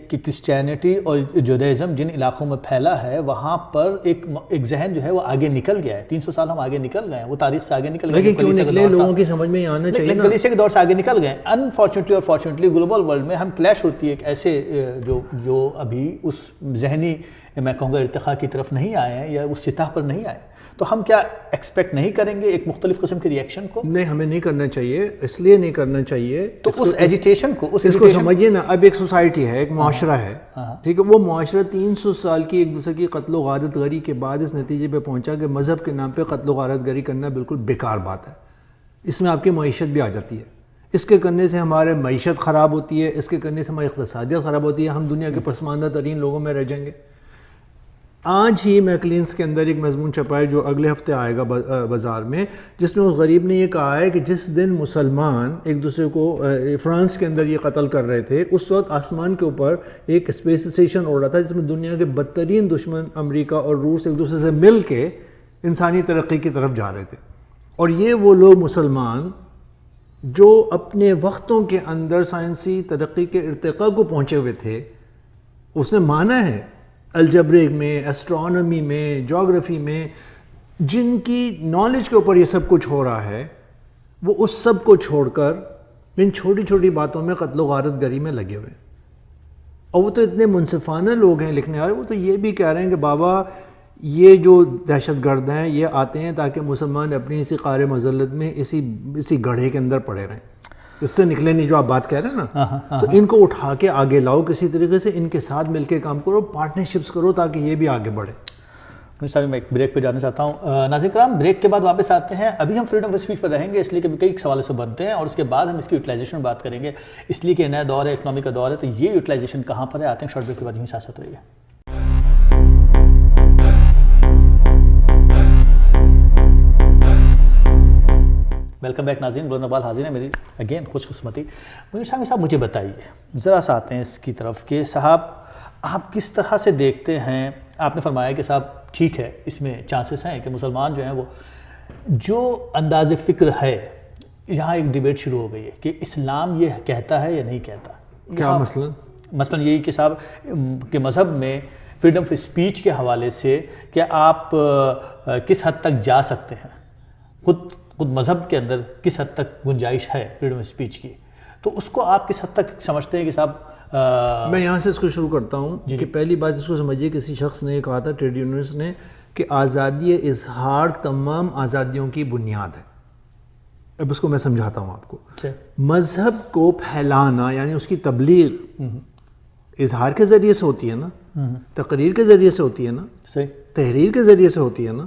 S1: کرسچینٹی اور جودائزم جن علاقوں میں پھیلا ہے وہاں پر ایک ذہن جو ہے وہ آگے نکل گیا ہے. 300 سال ہم آگے نکل گئے ہیں، وہ تاریخ سے آگے نکل گئے.
S2: لیکن کیوں نکلے؟ لوگوں کی سمجھ میں آنا چاہیے نا.
S1: کلیسیا کے دور سے آگے نکل گئے. انفارچونیٹلی اور فارچونیٹلی گلوبل ورلڈ میں ہم کلیش ہوتی ہے ایک ایسے جو ابھی اس ذہنی میں کہوں گا ارتقاء کی طرف نہیں آئے ہیں یا اس سطح پر نہیں آئے، تو ہم کیا ایکسپیکٹ نہیں کریں گے ایک مختلف قسم کے ریئیکشن کو؟
S2: نہیں، ہمیں نہیں کرنا چاہیے، اس لیے نہیں کرنا چاہیے
S1: تو اس ایجیٹیشن کو، اس
S2: اس کو سمجھیے نا. اب ایک سوسائٹی ہے، ایک معاشرہ ہے، ٹھیک ہے، وہ معاشرہ 300 سال کی ایک دوسرے کی قتل و غارت گری کے بعد اس نتیجے پہ پہنچا کہ مذہب کے نام پہ قتل و غارت گری کرنا بالکل بیکار بات ہے. اس میں آپ کی معیشت بھی آ جاتی ہے، اس کے کرنے سے ہمارے معیشت خراب ہوتی ہے، اس کے کرنے سے ہماری اقتصادیت خراب ہوتی ہے، ہم دنیا کے پسماندہ ترین لوگوں میں رہ جائیں گے. آج ہی میکلینس کے اندر ایک مضمون چھپا ہے جو اگلے ہفتے آئے گا بازار میں، جس میں اس غریب نے یہ کہا ہے کہ جس دن مسلمان ایک دوسرے کو فرانس کے اندر یہ قتل کر رہے تھے، اس وقت آسمان کے اوپر ایک اسپیس اسٹیشن اڑ رہا تھا جس میں دنیا کے بدترین دشمن امریکہ اور روس ایک دوسرے سے مل کے انسانی ترقی کی طرف جا رہے تھے. اور یہ وہ لوگ مسلمان جو اپنے وقتوں کے اندر سائنسی ترقی کے ارتقاء کو پہنچے ہوئے تھے، اس نے مانا ہے الجبرے میں، ایسٹرونومی میں، جغرافی میں، جن کی نالج کے اوپر یہ سب کچھ ہو رہا ہے، وہ اس سب کو چھوڑ کر ان چھوٹی چھوٹی باتوں میں قتل و غارت گری میں لگے ہوئے ہیں. اور وہ تو اتنے منصفانہ لوگ ہیں لکھنے والے، وہ تو یہ بھی کہہ رہے ہیں کہ بابا یہ جو دہشت گرد ہیں یہ آتے ہیں تاکہ مسلمان اپنی اسی قعر مذلت میں اسی گڑھے کے اندر پڑے رہیں، اس سے نکلے نہیں. جو آپ بات کہہ رہے ہیں نا، تو ان کو اٹھا کے آگے لاؤ کسی طریقے سے، ان کے ساتھ مل کے کام کرو، پارٹنرشپس کرو تاکہ یہ بھی آگے بڑھے.
S1: صاحب میں ایک بریک پہ جانا چاہتا ہوں. ناظرین کرام، بریک کے بعد واپس آتے ہیں. ابھی ہم فریڈم آف اسپیچ پر رہیں گے اس لیے کہ کئی سوالوں سے بنتے ہیں، اور اس کے بعد ہم اس کی یوٹیلائزیشن میں بات کریں گے، اس لیے کہ نیا دور ہے، اکنامی کا دور ہے، تو یہ یوٹیلائزیشن کہاں پر ہے. آتے ہیں شارٹ بریک کے بعد، یہیں ساتھ رہیے. ویلکم بیک ناظرین، بلند آباد حاضر ہیں میری اگین خوش قسمتی. مجھے شامی صاحب مجھے بتائیے ذرا سا، آتے ہیں اس کی طرف کہ صاحب آپ کس طرح سے دیکھتے ہیں. آپ نے فرمایا کہ صاحب ٹھیک ہے، اس میں چانسز ہیں کہ مسلمان جو ہیں وہ جو انداز فکر ہے، یہاں ایک ڈیبیٹ شروع ہو گئی ہے کہ اسلام یہ کہتا ہے یا نہیں کہتا.
S2: کیا مثلا
S1: یہی کہ صاحب کہ مذہب میں فریڈم آف اسپیچ کے حوالے سے کہ آپ کس حد تک جا سکتے ہیں، خود مذہب کے اندر کس حد تک گنجائش ہے فریڈم آف اسپیچ کی، تو اس کو آپ کس حد تک سمجھتے ہیں کہ صاحب.
S2: میں یہاں سے اس کو شروع کرتا ہوں کہ پہلی بات اس کو سمجھیے، کسی شخص نے کہا تھا، ٹریڈ یونینس نے، کہ آزادی اظہار تمام آزادیوں کی بنیاد ہے. اب اس کو میں سمجھاتا ہوں آپ کو. مذہب کو پھیلانا یعنی اس کی تبلیغ اظہار کے ذریعے سے ہوتی ہے نا، تقریر کے ذریعے سے ہوتی ہے نا، تحریر کے ذریعے سے ہوتی ہے نا.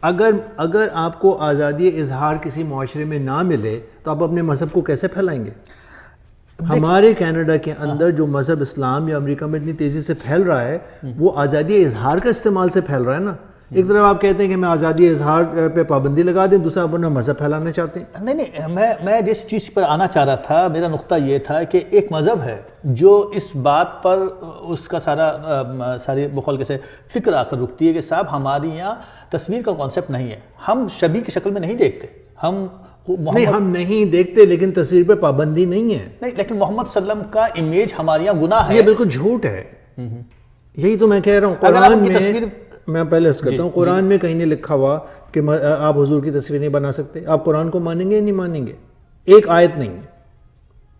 S2: اگر آپ کو آزادی اظہار کسی معاشرے میں نہ ملے تو آپ اپنے مذہب کو کیسے پھیلائیں گے؟ ہمارے کینیڈا کے اندر جو مذہب اسلام یا امریکہ میں اتنی تیزی سے پھیل رہا ہے، وہ آزادی اظہار کا استعمال سے پھیل رہا ہے نا. ایک طرف آپ کہتے ہیں کہ میں آزادی اظہار پہ پابندی لگا دیں، دوسرا آپ اپنا مذہب پھیلانا چاہتے ہیں.
S1: نہیں، میں جس چیز پر آنا چاہ رہا تھا، میرا نقطہ یہ تھا کہ ایک مذہب ہے جو اس بات پر اس کا ساری بخول سے فکر آ کر رکتی ہے کہ صاحب ہماری یہاں تصویر کا کانسیپٹ نہیں ہے، ہم شبیہ کی شکل میں نہیں دیکھتے، ہم
S2: نہیں دیکھتے، لیکن تصویر پہ پابندی نہیں ہے.
S1: نہیں، لیکن محمد صلی اللہ علیہ وسلم کا امیج ہمارے یہاں گناہ ہے.
S2: یہ بالکل جھوٹ ہے. یہی تو میں کہہ رہا ہوں. قرآن میں پہلے اس کہتا ہوں، قرآن میں کہیں نہیں لکھا ہوا کہ آپ حضور کی تصویر نہیں بنا سکتے. آپ قرآن کو مانیں گے یا نہیں مانیں گے؟ ایک آیت نہیں ہے.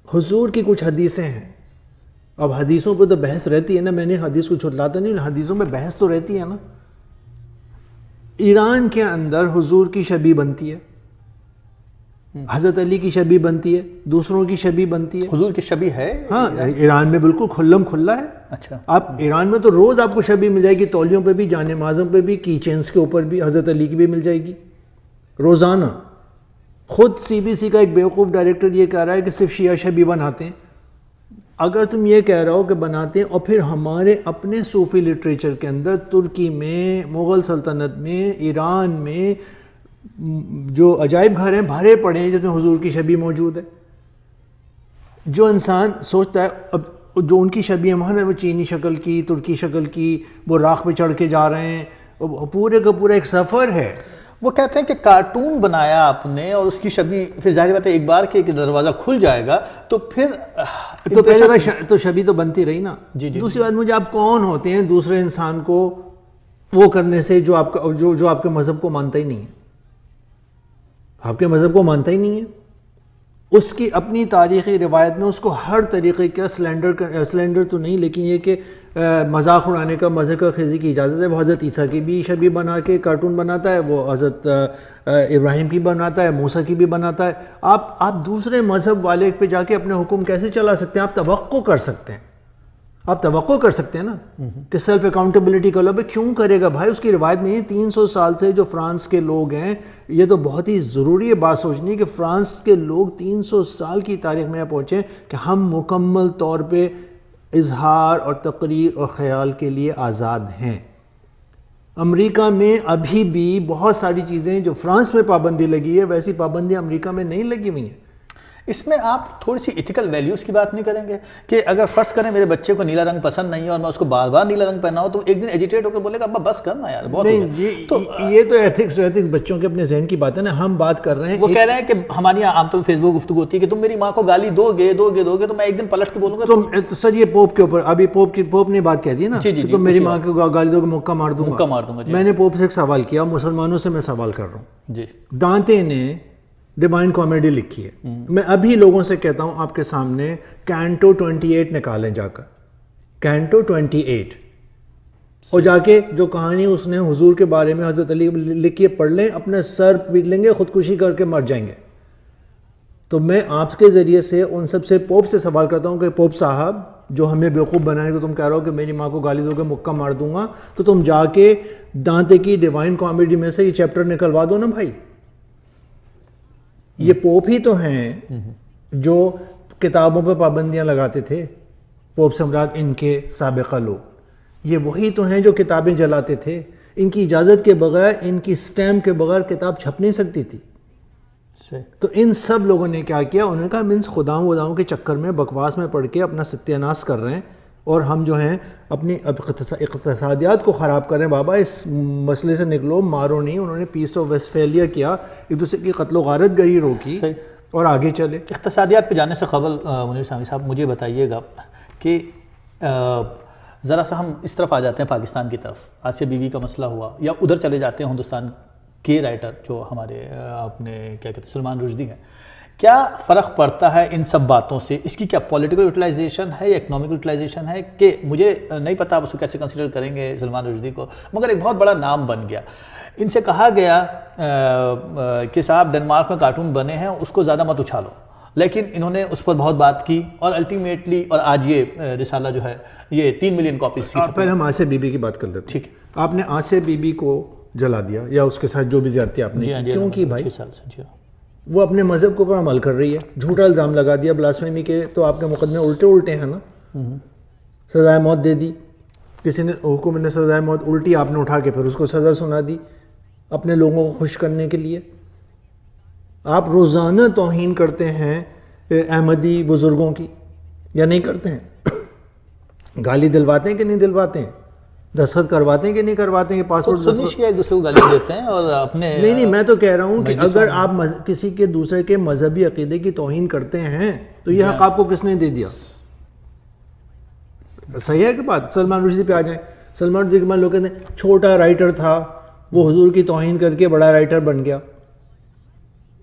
S2: حضور کی کچھ حدیثیں ہیں. اب حدیثوں پہ تو بحث رہتی ہے نا، میں نے حدیث کو چھٹلاتا نہیں، حدیثوں میں بحث تو رہتی ہے نا. ایران کے اندر حضور کی شبیہ بنتی ہے، حضرت علی کی شبیہ بنتی ہے، دوسروں کی شبیہ بنتی ہے.
S1: حضور کی شبیہ ہے؟
S2: ہاں، ایران میں بالکل کھلم کھلا ہے.
S1: اچھا،
S2: آپ ایران میں تو روز آپ کو شبیہ مل جائے گی، تولیوں پہ بھی، جان نمازوں پہ بھی، کی چینز کے اوپر بھی حضرت علی کی بھی مل جائے گی روزانہ. خود CBC کا ایک بیوقوف ڈائریکٹر یہ کہہ رہا ہے کہ صرف شیعہ شبیہ بناتے ہیں. اگر تم یہ کہہ رہا ہو کہ بناتے ہیں، اور پھر ہمارے اپنے صوفی لٹریچر کے اندر، ترکی میں، مغل سلطنت میں، ایران میں جو عجائب گھر ہیں بھرے پڑے ہیں جس میں حضور کی شبیہ موجود ہے. جو انسان سوچتا ہے، اب جو ان کی شبیہ ہیں وہ چینی شکل کی، ترکی شکل کی، وہ راکھ پہ چڑھ کے جا رہے ہیں، پورے کا پورا ایک سفر ہے.
S1: وہ کہتے ہیں کہ کارٹون بنایا آپ نے اور اس کی شبیہ، پھر ظاہر بات ہے ایک بار کہ دروازہ کھل جائے گا تو پھر
S2: تو شبیہ تو بنتی رہی نا. دوسری بات، مجھے آپ کون ہوتے ہیں دوسرے انسان کو وہ کرنے سے جو آپ کے مذہب کو مانتا ہی نہیں ہے؟ آپ کے مذہب کو مانتا ہی نہیں ہے. اس کی اپنی تاریخی روایت میں اس کو ہر طریقے کا سلینڈر تو نہیں لیکن یہ کہ مذاق اڑانے کا، مذاق خیزی کی اجازت ہے. وہ حضرت عیسیٰ کی بھی شبیہ بنا کے کارٹون بناتا ہے، وہ حضرت ابراہیم کی بناتا ہے، موسیٰ کی بھی بناتا ہے. آپ دوسرے مذہب والے پہ جا کے اپنے حکم کیسے چلا سکتے ہیں؟ آپ توقع کر سکتے ہیں، آپ توقع کر سکتے ہیں نا کہ سیلف اکاؤنٹیبلٹی کا لو کیوں کرے گا بھائی؟ اس کی روایت میں یہ 300 سال سے جو فرانس کے لوگ ہیں، یہ تو بہت ہی ضروری ہے بات سوچنی کہ فرانس کے لوگ 300 سال کی تاریخ میں پہنچے کہ ہم مکمل طور پہ اظہار اور تقریر اور خیال کے لیے آزاد ہیں. امریکہ میں ابھی بھی بہت ساری چیزیں جو فرانس میں پابندی لگی ہے ویسی پابندیاں امریکہ میں نہیں لگی ہوئی ہیں.
S1: اس میں آپ تھوڑی سی ایتھیکل ویلیوز کی بات نہیں کریں گے کہ اگر فرض کریں میرے بچے کو نیلا رنگ پسند نہیں ہے اور میں اس کو بار بار نیلا رنگ پہنا ہوں تو ایک دن ایجیٹیٹ ہو کر بولے گا ابا بس کرنا یار بہت
S2: نہیں، یہ تو ایتھکس بچوں کے اپنے ذہن کی بات ہے نا. ہم بات کر رہے ہیں،
S1: وہ کہہ رہے ہیں کہ ہماری عام طور پہ فیس بک گفتگو ہوتی ہے کہ تم میری ماں کو گالی دو گے تو میں ایک دن پلٹ کے بولوں گا.
S2: تو سر یہ پوپ کے اوپر ابھی پوپ نے بات کہہ دی نا کہ تم میری ماں کو گالی دو گے مکہ مار دوں گا. میں نے پوپ سے ایک سوال کیا، مسلمانوں سے میں سوال کر رہا ہوں.
S1: جی،
S2: دانتے نے ڈیوائن کامیڈی لکھی ہے. میں ابھی لوگوں سے کہتا ہوں آپ کے سامنے کینٹو 28 نکالیں جا کر، کینٹو 28 اور جا کے جو کہانی اس نے حضور کے بارے میں حضرت علی لکھی ہے پڑھ لیں، اپنے سر پیٹ لیں گے، خودکشی کر کے مر جائیں گے. تو میں آپ کے ذریعے سے ان سب سے پوپ سے سوال کرتا ہوں کہ پوپ صاحب جو ہمیں بیوقوف بنانے کو تم کہہ رہے ہو کہ میری ماں کو گالی دو گے مکہ مار دوں گا، تو تم جا کے دانتے کی ڈیوائن کامیڈی میں سے یہ چیپٹر نکلوا دو نا بھائی. یہ پوپ ہی تو ہیں جو کتابوں پہ پابندیاں لگاتے تھے. پوپ سے مراد ان کے سابقہ لوگ، یہ وہی تو ہیں جو کتابیں جلاتے تھے. ان کی اجازت کے بغیر، ان کی سٹیمپ کے بغیر کتاب چھپ نہیں سکتی تھی. تو ان سب لوگوں نے کیا کیا؟ انہوں نے کہا منس خداؤں کے چکر میں بکواس میں پڑھ کے اپنا ستیہ ناش کر رہے ہیں اور ہم جو ہیں اپنی اقتصادیات کو خراب کر رہے ہیں. بابا اس مسئلے سے نکلو، مارو نہیں. انہوں نے پیس آف ویسٹفیلیا کیا، ایک دوسرے کی قتل و غارت گری روکی اور آگے چلے.
S1: اقتصادیات پہ جانے سے قبل منیر سامی صاحب مجھے بتائیے گا کہ ذرا سا ہم اس طرف آ جاتے ہیں پاکستان کی طرف. آسیہ بی بی کا مسئلہ ہوا یا ادھر چلے جاتے ہیں ہندوستان کے رائٹر جو ہمارے اپنے کیا کہتے ہیں سلمان رشدی ہیں. کیا فرق پڑتا ہے ان سب باتوں سے؟ اس کی کیا پولیٹیکل یوٹیلائزیشن ہے یا اکنامک یوٹیلائزیشن ہے؟ کہ مجھے نہیں پتا آپ اس کو کیسے کنسیڈر کریں گے سلمان رشدی کو، مگر ایک بہت بڑا نام بن گیا. ان سے کہا گیا کہ صاحب ڈنمارک میں کارٹون بنے ہیں اس کو زیادہ مت اچھالو، لیکن انہوں نے اس پر بہت بات کی اور الٹیمیٹلی اور آج یہ رسالہ جو ہے یہ 3 ملین کاپیز کی.
S2: پہلے ہم آسیہ بی بی کی بات کر لیتے ہیں. ٹھیک، آپ نے آسیہ بی بی کو جلا دیا یا اس کے ساتھ جو بھی زیادتی آپ نے کیوں کی بھائی؟
S1: 6 سال سے
S2: وہ اپنے مذہب کے اوپر عمل کر رہی ہے، جھوٹا الزام لگا دیا بلاسفیمی کے، تو آپ کے مقدمے الٹے ہیں نا. سزائے موت دے دی، کسی نے حکومت نے سزائے موت الٹی آپ نے اٹھا کے پھر اس کو سزا سنا دی اپنے لوگوں کو خوش کرنے کے لیے. آپ روزانہ توہین کرتے ہیں احمدی بزرگوں کی یا نہیں کرتے ہیں؟ گالی دلواتے ہیں کہ نہیں دلواتے ہیں؟ دستخط کرواتے ہیں کہ نہیں کرواتے ہیں؟ پاسپورٹ
S1: سنیش ایک دوسرے کو گالی دیتے ہیں اور اپنے
S2: نہیں میں تو کہہ رہا ہوں کہ اگر آپ کسی کے دوسرے کے مذہبی عقیدے کی توہین کرتے ہیں تو یہ حق آپ کو کس نے دے دیا؟ صحیح ہے کہ بات؟ سلمان رشدی پہ آ جائیں. سلمان رشدی کے لوگ کہتے ہیں چھوٹا رائٹر تھا، وہ حضور کی توہین کر کے بڑا رائٹر بن گیا.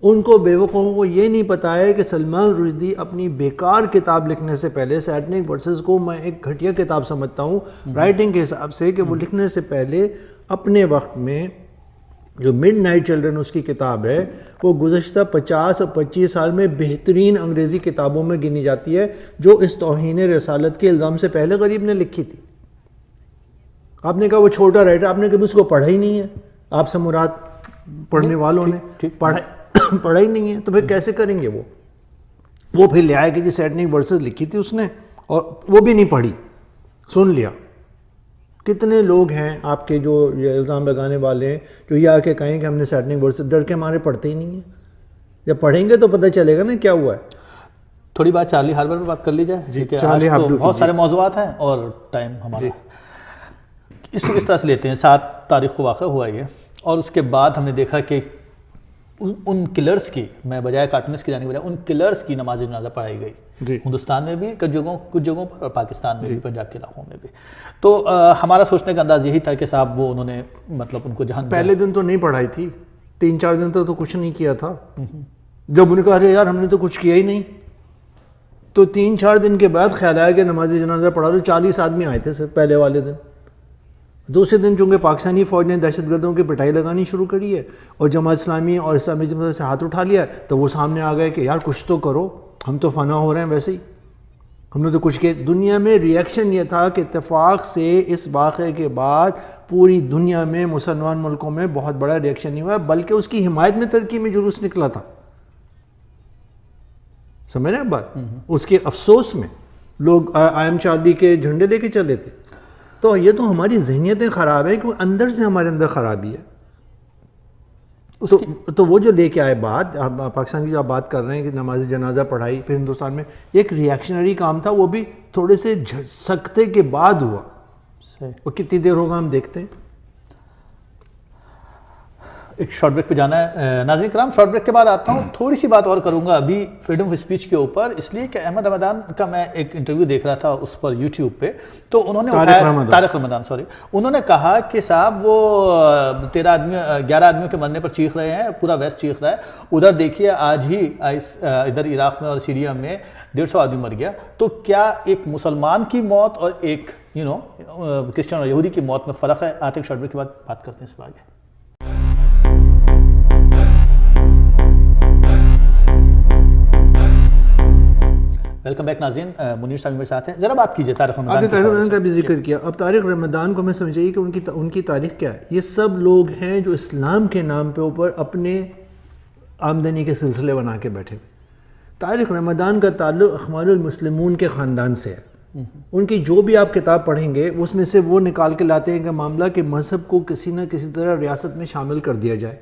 S2: ان کو بیوقوفوں کو یہ نہیں پتا ہے کہ سلمان رشدی اپنی بیکار کتاب لکھنے سے پہلے، سیٹنک ورسز کو میں ایک گھٹیا کتاب سمجھتا ہوں رائٹنگ کے حساب سے، کہ وہ لکھنے سے پہلے اپنے وقت میں جو مڈ نائٹ چلڈرن اس کی کتاب ہے وہ گزشتہ 50 اور 25 سال میں بہترین انگریزی کتابوں میں گنی جاتی ہے جو اس توہین رسالت کے الزام سے پہلے غریب نے لکھی تھی. آپ نے کہا وہ چھوٹا رائٹر، آپ نے کبھی اس کو پڑھا ہی نہیں ہے. آپ سے مراد پڑھنے والوں نے پڑھا ہی نہیں ہے تو پھر کیسے کریں گے؟ وہ پھر لے آئے کہ جی سیٹنک ورسز لکھی تھی اس نے اور وہ بھی نہیں پڑھی، سن لیا. کتنے لوگ ہیں آپ کے جو یہ الزام لگانے والے ہیں جو یہ آ کے کہیں کہ ہم نے سیٹنک ورسز ڈر کے مارے پڑھتے ہی نہیں ہیں؟ جب پڑھیں گے تو پتہ چلے گا نا کیا ہوا ہے.
S1: تھوڑی بات چارلی ہاربر پہ بات کر لی جائے.
S2: جی، چارلی ہاربر
S1: بہت سارے موضوعات ہیں اور ٹائم ہمارا اس کو کس طرح سے لیتے ہیں. 7 تاریخ کو واقع ہوا یہ اور اس کے بعد ہم نے دیکھا کہ ان کلرز کی، میں بجائے کارٹونسٹ کی جانے کے بجائے ان کلرز کی نماز جنازہ پڑھائی گئی ہندوستان میں بھی کچھ جگہوں پر اور پاکستان میں بھی، پنجاب کے علاقوں میں بھی. تو ہمارا سوچنے کا انداز یہی تھا کہ صاحب وہ انہوں نے مطلب ان کو جہاں
S2: پہلے دن تو نہیں پڑھائی تھی، 3-4 دن تو کچھ نہیں کیا تھا. جب انہیں کہا ارے یار ہم نے تو کچھ کیا ہی نہیں، تو 3-4 دن کے بعد خیال آیا کہ نماز جنازہ پڑھا لو. 40 آدمی آئے تھے صرف پہلے والے دن. دوسرے دن چونکہ پاکستانی فوج نے دہشت گردوں کی پٹائی لگانی شروع کری ہے اور جماعت اسلامی اور اسلامی جماعت سے ہاتھ اٹھا لیا ہے، تو وہ سامنے آ گئے کہ یار کچھ تو کرو، ہم تو فنا ہو رہے ہیں ویسے ہی، ہم نے تو کچھ کیا. دنیا میں ریئیکشن یہ تھا کہ اتفاق سے اس واقعے کے بعد پوری دنیا میں مسلمان ملکوں میں بہت بڑا ریئیکشن نہیں ہوا، بلکہ اس کی حمایت میں ترکی میں جلوس نکلا تھا. سمجھ رہے ہیں بات؟ اس کے افسوس میں لوگ آئی ایم چارلی کے جھنڈے لے کے چلے تھے. تو یہ تو ہماری ذہنیتیں خراب ہیں کہ اندر سے ہمارے اندر خرابی ہے. تو وہ جو لے کے آئے بات پاکستان کی جو آپ بات کر رہے ہیں کہ نماز جنازہ پڑھائی پھر ہندوستان میں، ایک ریئیکشنری کام تھا، وہ بھی تھوڑے سے سکتے کے بعد ہوا. وہ کتنی دیر ہوگا ہم دیکھتے ہیں.
S1: ایک شارٹ بریک پہ جانا ہے. ناظرین کرام شارٹ بریک کے بعد آتا ہوں. تھوڑی سی بات اور کروں گا ابھی فریڈم آف اسپیچ کے اوپر، اس لیے کہ احمد رمضان کا میں ایک انٹرویو دیکھ رہا تھا اس پر یوٹیوب پہ، تو انہوں نے طارق رمضان انہوں نے کہا کہ صاحب وہ 11 آدمیوں کے مرنے پر چیخ رہے ہیں، پورا ویسٹ چیخ رہا ہے، ادھر دیکھیے آج ہی ادھر عراق میں اور سیریا میں 150 آدمی مر گیا. تو کیا ایک مسلمان کی موت اور ایک کرسچن اور یہودی کی موت میں فرق ہے؟ آتے شارٹ بریک کے بعد بات کرتے ہیں اس پر آگے. ویلکم بیک ناظرین. منیر صاحب میرے ساتھ ہیں. ذرا بات کیجئے طارق رمضان.
S2: آپ نے طارق رمضان کا بھی ذکر کیا. اب طارق رمضان کو ہمیں سمجھائیے کہ ان کی تاریخ کیا ہے. یہ سب لوگ ہیں جو اسلام کے نام پہ اوپر اپنے آمدنی کے سلسلے بنا کے بیٹھے ہوئے. طارق رمضان کا تعلق اخوان المسلمون کے خاندان سے ہے. ان کی جو بھی آپ کتاب پڑھیں گے اس میں سے وہ نکال کے لاتے ہیں کہ معاملہ کہ مذہب کو کسی نہ کسی طرح ریاست میں شامل کر دیا جائے.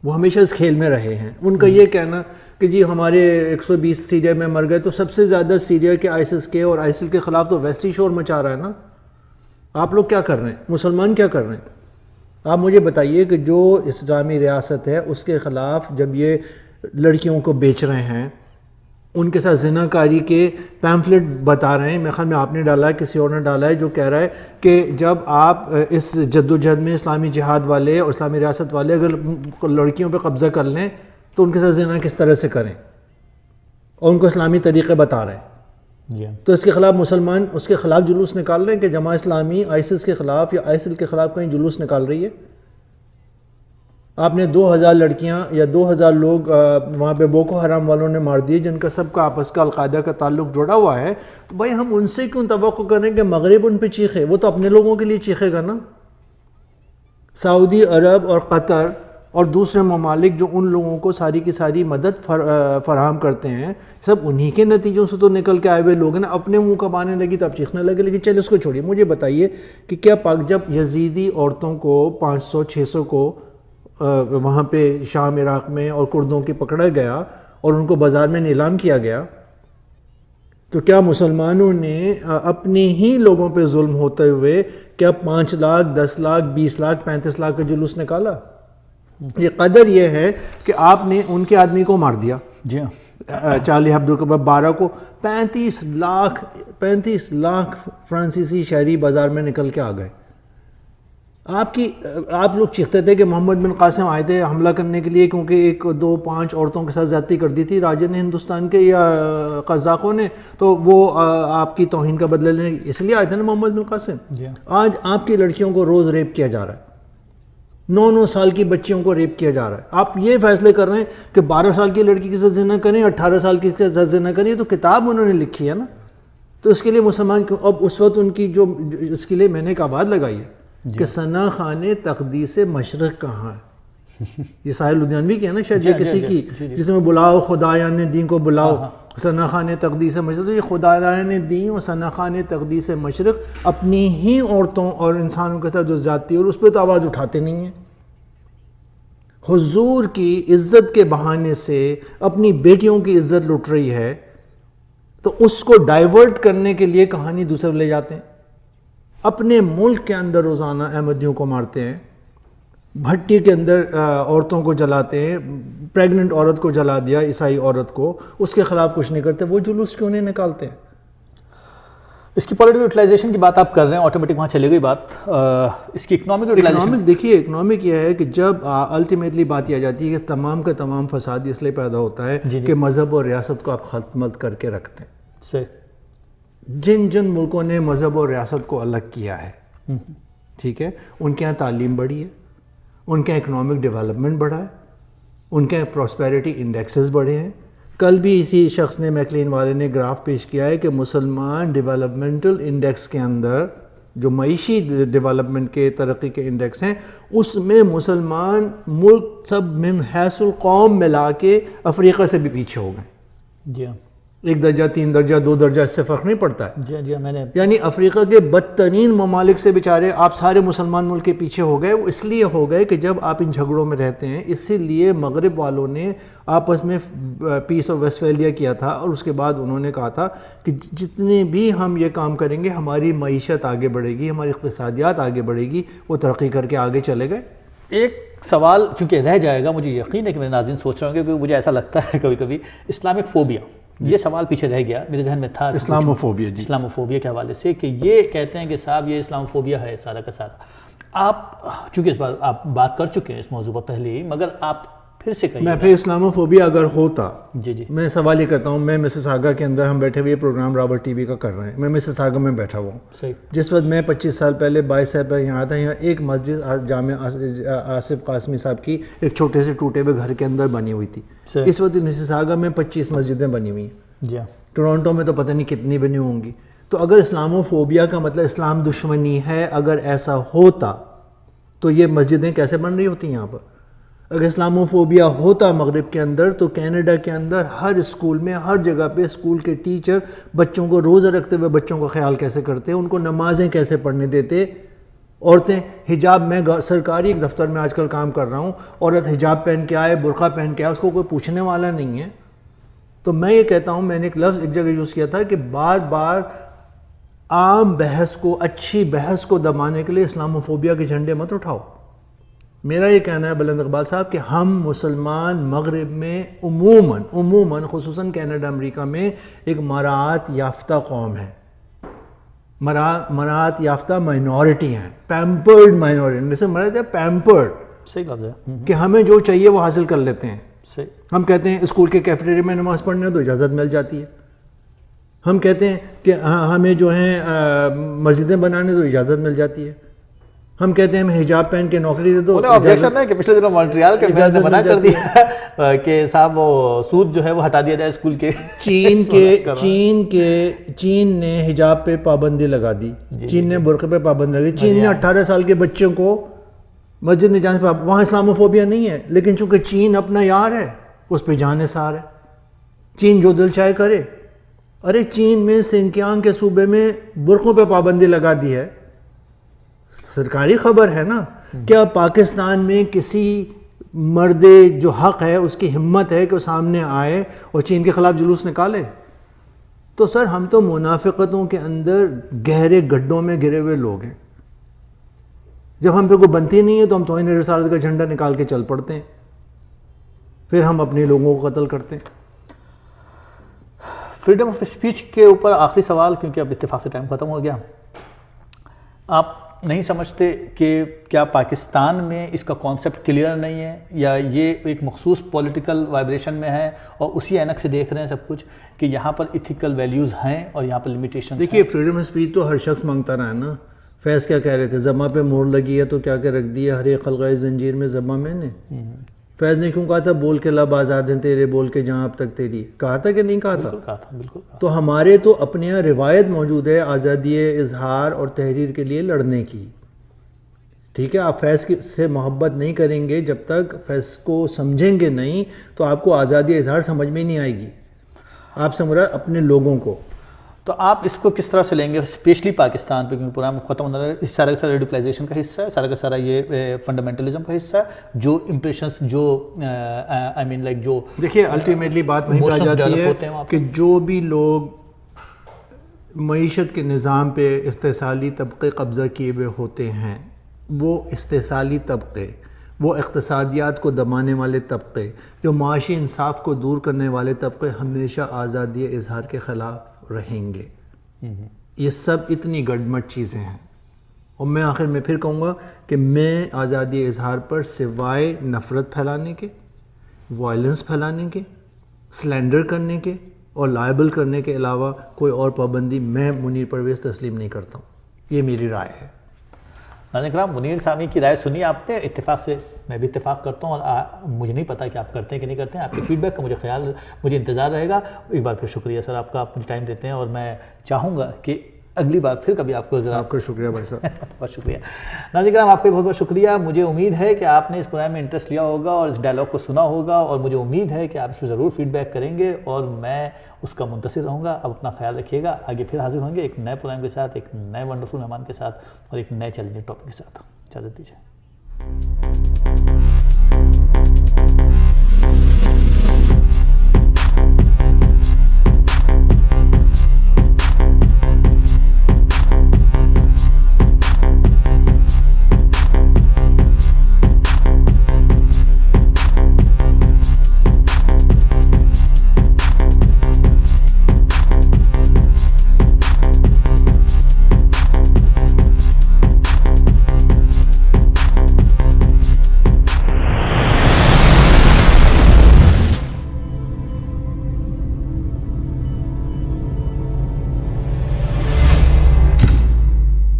S2: وہ ہمیشہ اس کھیل میں رہے ہیں. ان کا یہ کہنا کہ جی ہمارے 120 سیریا میں مر گئے، تو سب سے زیادہ سیریا کے آئسس کے اور آئسل کے خلاف تو ویسٹ ہی شور مچا رہا ہے نا. آپ لوگ کیا کر رہے ہیں؟ مسلمان کیا کر رہے ہیں؟ آپ مجھے بتائیے کہ جو اسلامی ریاست ہے اس کے خلاف جب یہ لڑکیوں کو بیچ رہے ہیں، ان کے ساتھ زنا کاری کے پیمفلٹ بتا رہے ہیں، میرے خیال میں آپ نے ڈالا ہے، کسی اور نے ڈالا ہے، جو کہہ رہا ہے کہ جب آپ اس جدوجہد میں اسلامی جہاد والے اور اسلامی ریاست والے اگر لڑکیوں پہ قبضہ کر لیں تو ان کے ساتھ زنا کس طرح سے کریں، اور ان کو اسلامی طریقے بتا رہے ہیں. تو اس کے خلاف مسلمان اس کے خلاف جلوس نکال رہے ہیں کہ جماعت اسلامی آئسس کے خلاف یا آئسل کے خلاف کہیں جلوس نکال رہی ہے. آپ نے 2000 لڑکیاں یا 2000 لوگ وہاں پہ بوکو حرام والوں نے مار دیے، جن کا سب کا آپس کا القاعدہ کا تعلق جڑا ہوا ہے. تو بھائی ہم ان سے کیوں توقع کریں کہ مغرب ان پہ چیخے؟ وہ تو اپنے لوگوں کے لیے چیخے گا نا. سعودی عرب اور قطر اور دوسرے ممالک جو ان لوگوں کو ساری کی ساری مدد فراہم کرتے ہیں، سب انہی کے نتیجوں سے تو نکل کے آئے ہوئے لوگ ہیں. اپنے منہ کمانے لگی تو اب چیخنے لگے. لیکن چلے اس کو چھوڑیے، مجھے بتائیے کہ کیا جب یزیدی عورتوں کو 500-600 کو وہاں پہ شام عراق میں اور کردوں کی پکڑا گیا اور ان کو بازار میں نیلام کیا گیا، تو کیا مسلمانوں نے اپنے ہی لوگوں پہ ظلم ہوتے ہوئے کیا 5 لاکھ 10 لاکھ 20 لاکھ 35 لاکھ کا جلوس نکالا؟ یہ قدر یہ ہے کہ آپ نے ان کے آدمی کو مار دیا.
S1: جی ہاں،
S2: چارلی ہیبدو کے 12 کو 35 لاکھ فرانسیسی شہری بازار میں نکل کے آ گئے. آپ لوگ چیختے تھے کہ محمد بن قاسم آئے تھے حملہ کرنے کے لیے کیونکہ 1 2 5 عورتوں کے ساتھ زیادتی کر دی تھی راجے نے ہندوستان کے یا قزاقوں نے، تو وہ آپ کی توہین کا بدلہ لینے اس لیے آئے تھے نا محمد بن قاسم. آج آپ کی لڑکیوں کو روز ریپ کیا جا رہا ہے، 9 سال کی بچیوں کو ریپ کیا جا رہا ہے. آپ یہ فیصلے کر رہے ہیں کہ 12 سال کی لڑکی کے ساتھ زنا کریں، 18 سال کی کے ساتھ زنا کریں. تو کتاب انہوں نے لکھی ہے نا. تو اس کے لیے مسلمان کیوں؟ اب اس وقت ان کی جو اس کے لیے میں نے ایک آواز لگائی ہے کہ ثنا خان تقدیس مشرق کہاں ہے. یہ ساحل لدھیانوی کی ہے نا شاید، یہ کسی کی جس میں بلاؤ خدایان دین کو بلاؤ، ثنا خان تقدیس مشرق. تو یہ خدایان دین اور ثنا خان تقدیس مشرق اپنی ہی عورتوں اور انسانوں کے ساتھ جو زیادتی اور اس پہ تو آواز اٹھاتے نہیں ہیں. حضور کی عزت کے بہانے سے اپنی بیٹیوں کی عزت لٹ رہی ہے، تو اس کو ڈائیورٹ کرنے کے لیے کہانی دوسرے لے جاتے ہیں. اپنے ملک کے اندر روزانہ احمدیوں کو مارتے ہیں، بھٹی کے اندر عورتوں کو جلاتے ہیں، پریگننٹ عورت کو جلا دیا، عیسائی عورت کو، اس کے خلاف کچھ نہیں کرتے. وہ جلوس کیوں نہیں نکالتے ہیں؟
S1: اس کی پولیٹیکل یوٹیلائزیشن کی بات آپ کر رہے ہیں، آٹومیٹک وہاں چلے گئی بات. اس کی اکنامک یوٹیلائزیشن،
S2: دیکھیے اکنامک یہ ہے کہ جب الٹیمیٹلی بات یہ آ جاتی ہے کہ تمام کا تمام فساد اس لیے پیدا ہوتا ہے کہ مذہب اور ریاست کو آپ ختم کر کے رکھتے ہیں. جن ملکوں نے مذہب اور ریاست کو الگ کیا ہے، ٹھیک ہے، ان کے یہاں تعلیم بڑھی ہے، ان کے یہاں اکنامک ڈیولپمنٹ بڑھا ہے، ان کے یہاں پراسپیرٹی انڈیکسز بڑھے ہیں. کل بھی اسی شخص نے، میکلین والے نے گراف پیش کیا ہے کہ مسلمان ڈیولپمنٹل انڈیکس کے اندر جو معیشی ڈیولپمنٹ کے ترقی کے انڈیکس ہیں، اس میں مسلمان ملک سب من حیث القوم ملا کے افریقہ سے بھی پیچھے ہو گئے.
S1: جی ہاں،
S2: 1 درجہ 3 درجہ 2 درجہ اس سے فرق نہیں پڑتا ہے.
S1: جی میں نے،
S2: یعنی افریقہ کے بدترین ممالک سے بیچارے آپ سارے مسلمان ملک کے پیچھے ہو گئے. وہ اس لیے ہو گئے کہ جب آپ ان جھگڑوں میں رہتے ہیں، اسی لیے مغرب والوں نے آپس میں پیس آف ویسٹفیلیا کیا تھا، اور اس کے بعد انہوں نے کہا تھا کہ جتنے بھی ہم یہ کام کریں گے ہماری معیشت آگے بڑھے گی، ہماری اقتصادیات آگے بڑھے گی. وہ ترقی کر کے آگے چلے گئے.
S1: ایک سوال چونکہ رہ جائے گا، مجھے یقین ہے کہ میرے ناظرین سوچ رہے ہوں گے، کیونکہ مجھے ایسا لگتا ہے کبھی کبھی اسلامک فوبیا، یہ سوال پیچھے رہ گیا میرے ذہن میں تھا.
S2: اسلاموفوبیا، جی،
S1: اسلاموفوبیا کے حوالے سے کہ یہ کہتے ہیں کہ صاحب یہ اسلاموفوبیا ہے سارا کا سارا. آپ چونکہ اس بار آپ بات کر چکے ہیں اس موضوع پر پہلے ہی، مگر آپ پھر سے کہیں.
S2: میں پھر اسلاموفوبیا اگر ہوتا،
S1: جی
S2: میں سوال یہ کرتا ہوں، میں مسز آگا کے اندر ہم بیٹھے ہوئے پروگرام راول ٹی وی کا کر رہے ہیں، میں مسز آگا میں بیٹھا ہوا ہوں.
S1: صحیح.
S2: جس وقت میں 25 سال پہلے 22 سال پہلے یہاں آتا، یہاں ایک مسجد جامع آصف قاسمی صاحب کی ایک چھوٹے سے ٹوٹے ہوئے گھر کے اندر بنی ہوئی تھی. اس وقت مسز آگا میں 25 مسجدیں بنی ہوئی ہیں.
S1: جی ہاں.
S2: ٹورانٹو میں تو پتہ نہیں کتنی بنی ہوں گی. تو اگر اسلاموفوبیا کا مطلب اسلام دشمنی ہے، اگر ایسا ہوتا تو یہ مسجدیں کیسے بن رہی ہوتی یہاں پر؟ اگر اسلاموفوبیا ہوتا مغرب کے اندر تو کینیڈا کے اندر ہر اسکول میں، ہر جگہ پہ اسکول کے ٹیچر بچوں کو روزہ رکھتے ہوئے بچوں کا خیال کیسے کرتے، ان کو نمازیں کیسے پڑھنے دیتے. عورتیں حجاب، میں سرکاری ایک دفتر میں آج کل کام کر رہا ہوں، عورت حجاب پہن کے آئے، برقع پہن کے آئے، اس کو کوئی پوچھنے والا نہیں ہے. تو میں یہ کہتا ہوں، میں نے ایک لفظ ایک جگہ یوز کیا تھا کہ بار بار عام بحث کو، اچھی بحث کو دبانے کے لیے اسلاموفوبیا کے جھنڈے مت اٹھاؤ. میرا یہ کہنا ہے بلند اقبال صاحب کہ ہم مسلمان مغرب میں عموماً خصوصاً کینیڈا امریکہ میں ایک مراعات یافتہ قوم ہے، مراعات یافتہ مائنورٹی ہیں، پیمپرڈ مائنورٹی. جیسے مراد ہے پیمپرڈ،
S1: صحیح لفظ ہے
S2: کہ ہمیں جو چاہیے وہ حاصل کر لیتے ہیں.
S1: صحیح.
S2: ہم کہتے ہیں اسکول کے کیفیٹیریا میں نماز پڑھنے تو اجازت مل جاتی ہے. ہم کہتے ہیں کہ ہمیں جو ہیں مسجدیں بنانے تو اجازت مل جاتی ہے. ہم کہتے ہیں ہمیں حجاب پہن کے نوکری دے دو.
S1: آبجیکشن ہے کہ پچھلے دنوں مونٹریال کے میئر نے منع کر دیا کہ صاحب وہ سود جو ہے وہ ہٹا دیا جائے اسکول کے.
S2: چین نے حجاب پہ پابندی لگا دی، چین نے برقعے پہ پابندی لگا دی. چین نے 18 سال کے بچوں کو مسجد میں جانے پہ، وہاں اسلاموفوبیا نہیں ہے، لیکن چونکہ چین اپنا یار ہے اس پہ جان نثار ہے. چین جو دل چاہے کرے. ارے چین میں سنکیانگ کے صوبے میں برقعوں پہ پابندی لگا دی ہے، سرکاری خبر ہے نا. کیا پاکستان میں کسی مرد جو حق ہے اس کی ہمت ہے کہ وہ سامنے آئے اور چین کے خلاف جلوس نکالے؟ تو سر ہم تو منافقتوں کے اندر گہرے گڈھوں میں گرے ہوئے لوگ ہیں. جب ہم پہ کوئی بنتی نہیں ہے تو ہم توہین رسالت کا جھنڈا نکال کے چل پڑتے ہیں، پھر ہم اپنے لوگوں کو قتل کرتے ہیں.
S1: فریڈم آف اسپیچ کے اوپر آخری سوال، کیونکہ اب اتفاق سے ٹائم ختم ہو گیا. آپ نہیں سمجھتے کہ کیا پاکستان میں اس کا کانسیپٹ کلیئر نہیں ہے، یا یہ ایک مخصوص پولیٹیکل وائبریشن میں ہے اور اسی اینک سے دیکھ رہے ہیں سب کچھ کہ یہاں پر ایتھیکل ویلیوز ہیں اور یہاں پر لمیٹیشن؟
S2: دیکھیے فریڈم آف اسپیچ تو ہر شخص مانگتا رہا ہے نا. فیض کیا کہہ رہے تھے، زباں پہ مور لگی ہے تو کیا کہ رکھ دیا ہر ایک خلقۂ زنجیر میں زباں میں نے. فیض نے کیوں کہا تھا بول کے لب آزاد ہیں تیرے، بول کے جہاں اب تک تیری؟ کہا تھا کہ نہیں کہا تھا؟
S1: بالکل.
S2: تو ہمارے تو اپنے یہاں روایت موجود ہے آزادی اظہار اور تحریر کے لیے لڑنے کی. ٹھیک ہے، آپ فیض سے محبت نہیں کریں گے، جب تک فیض کو سمجھیں گے نہیں تو آپ کو آزادی اظہار سمجھ میں نہیں آئے گی. آپ سے مراد اپنے لوگوں کو.
S1: تو آپ اس کو کس طرح سے لیں گے، اسپیشلی پاکستان پہ، کیونکہ پروگرام ختم ہونا ہے، اس سارا کا سارا ریڈیکلائزیشن کا حصہ ہے، سارا کا سارا یہ فنڈامنٹلزم کا حصہ ہے، جو امپریشنس جو آئی مین لائک جو
S2: دیکھیے الٹیمیٹلی بات وہیں پہ آ جاتی ہے کہ جو بھی لوگ معیشت کے نظام پہ استحصالی طبقے قبضہ کیے ہوئے ہوتے ہیں، وہ استحصالی طبقے، وہ اقتصادیات کو دبانے والے طبقے، جو معاشی انصاف کو دور کرنے والے طبقے ہمیشہ آزادی اظہار کے خلاف رہیں گے. یہ سب اتنی گڈمٹ چیزیں ہیں. اور میں آخر میں پھر کہوں گا کہ میں آزادی اظہار پر سوائے نفرت پھیلانے کے، وائلنس پھیلانے کے، سلینڈر کرنے کے اور لائبل کرنے کے علاوہ کوئی اور پابندی میں منیر پرویز تسلیم نہیں کرتا ہوں. یہ میری رائے ہے.
S1: ناظرین کرام، منیر سامی کی رائے سنی آپ نے. اتفاق سے میں بھی اتفاق کرتا ہوں، اور مجھے نہیں پتا کہ آپ کرتے ہیں کہ نہیں کرتے ہیں. آپ کے فیڈ بیک کا مجھے انتظار رہے گا. ایک بار پھر شکریہ سر آپ کا، آپ مجھے ٹائم دیتے ہیں، اور میں چاہوں گا کہ اگلی بار پھر کبھی آپ کو ذرا.
S2: آپ کا شکریہ بھائی صاحب.
S1: بہت شکریہ. ناظرین کرام، آپ کا بہت بہت شکریہ. مجھے امید ہے کہ آپ نے اس پروگرام میں انٹرسٹ لیا ہوگا اور اس ڈائلاگ کو سنا ہوگا، اور مجھے امید ہے کہ آپ اس پہ ضرور فیڈ بیک کریں گے، اور میں اس کا منتظر رہوں گا. اب اپنا خیال رکھیے گا. آگے پھر حاضر ہوں گے ایک نئے پروگرام کے ساتھ، ایک نئے ونڈرفل مہمان کے ساتھ، اور ایک نئے چیلنجنگ ٹاپک کے ساتھ. اجازت دیجیے.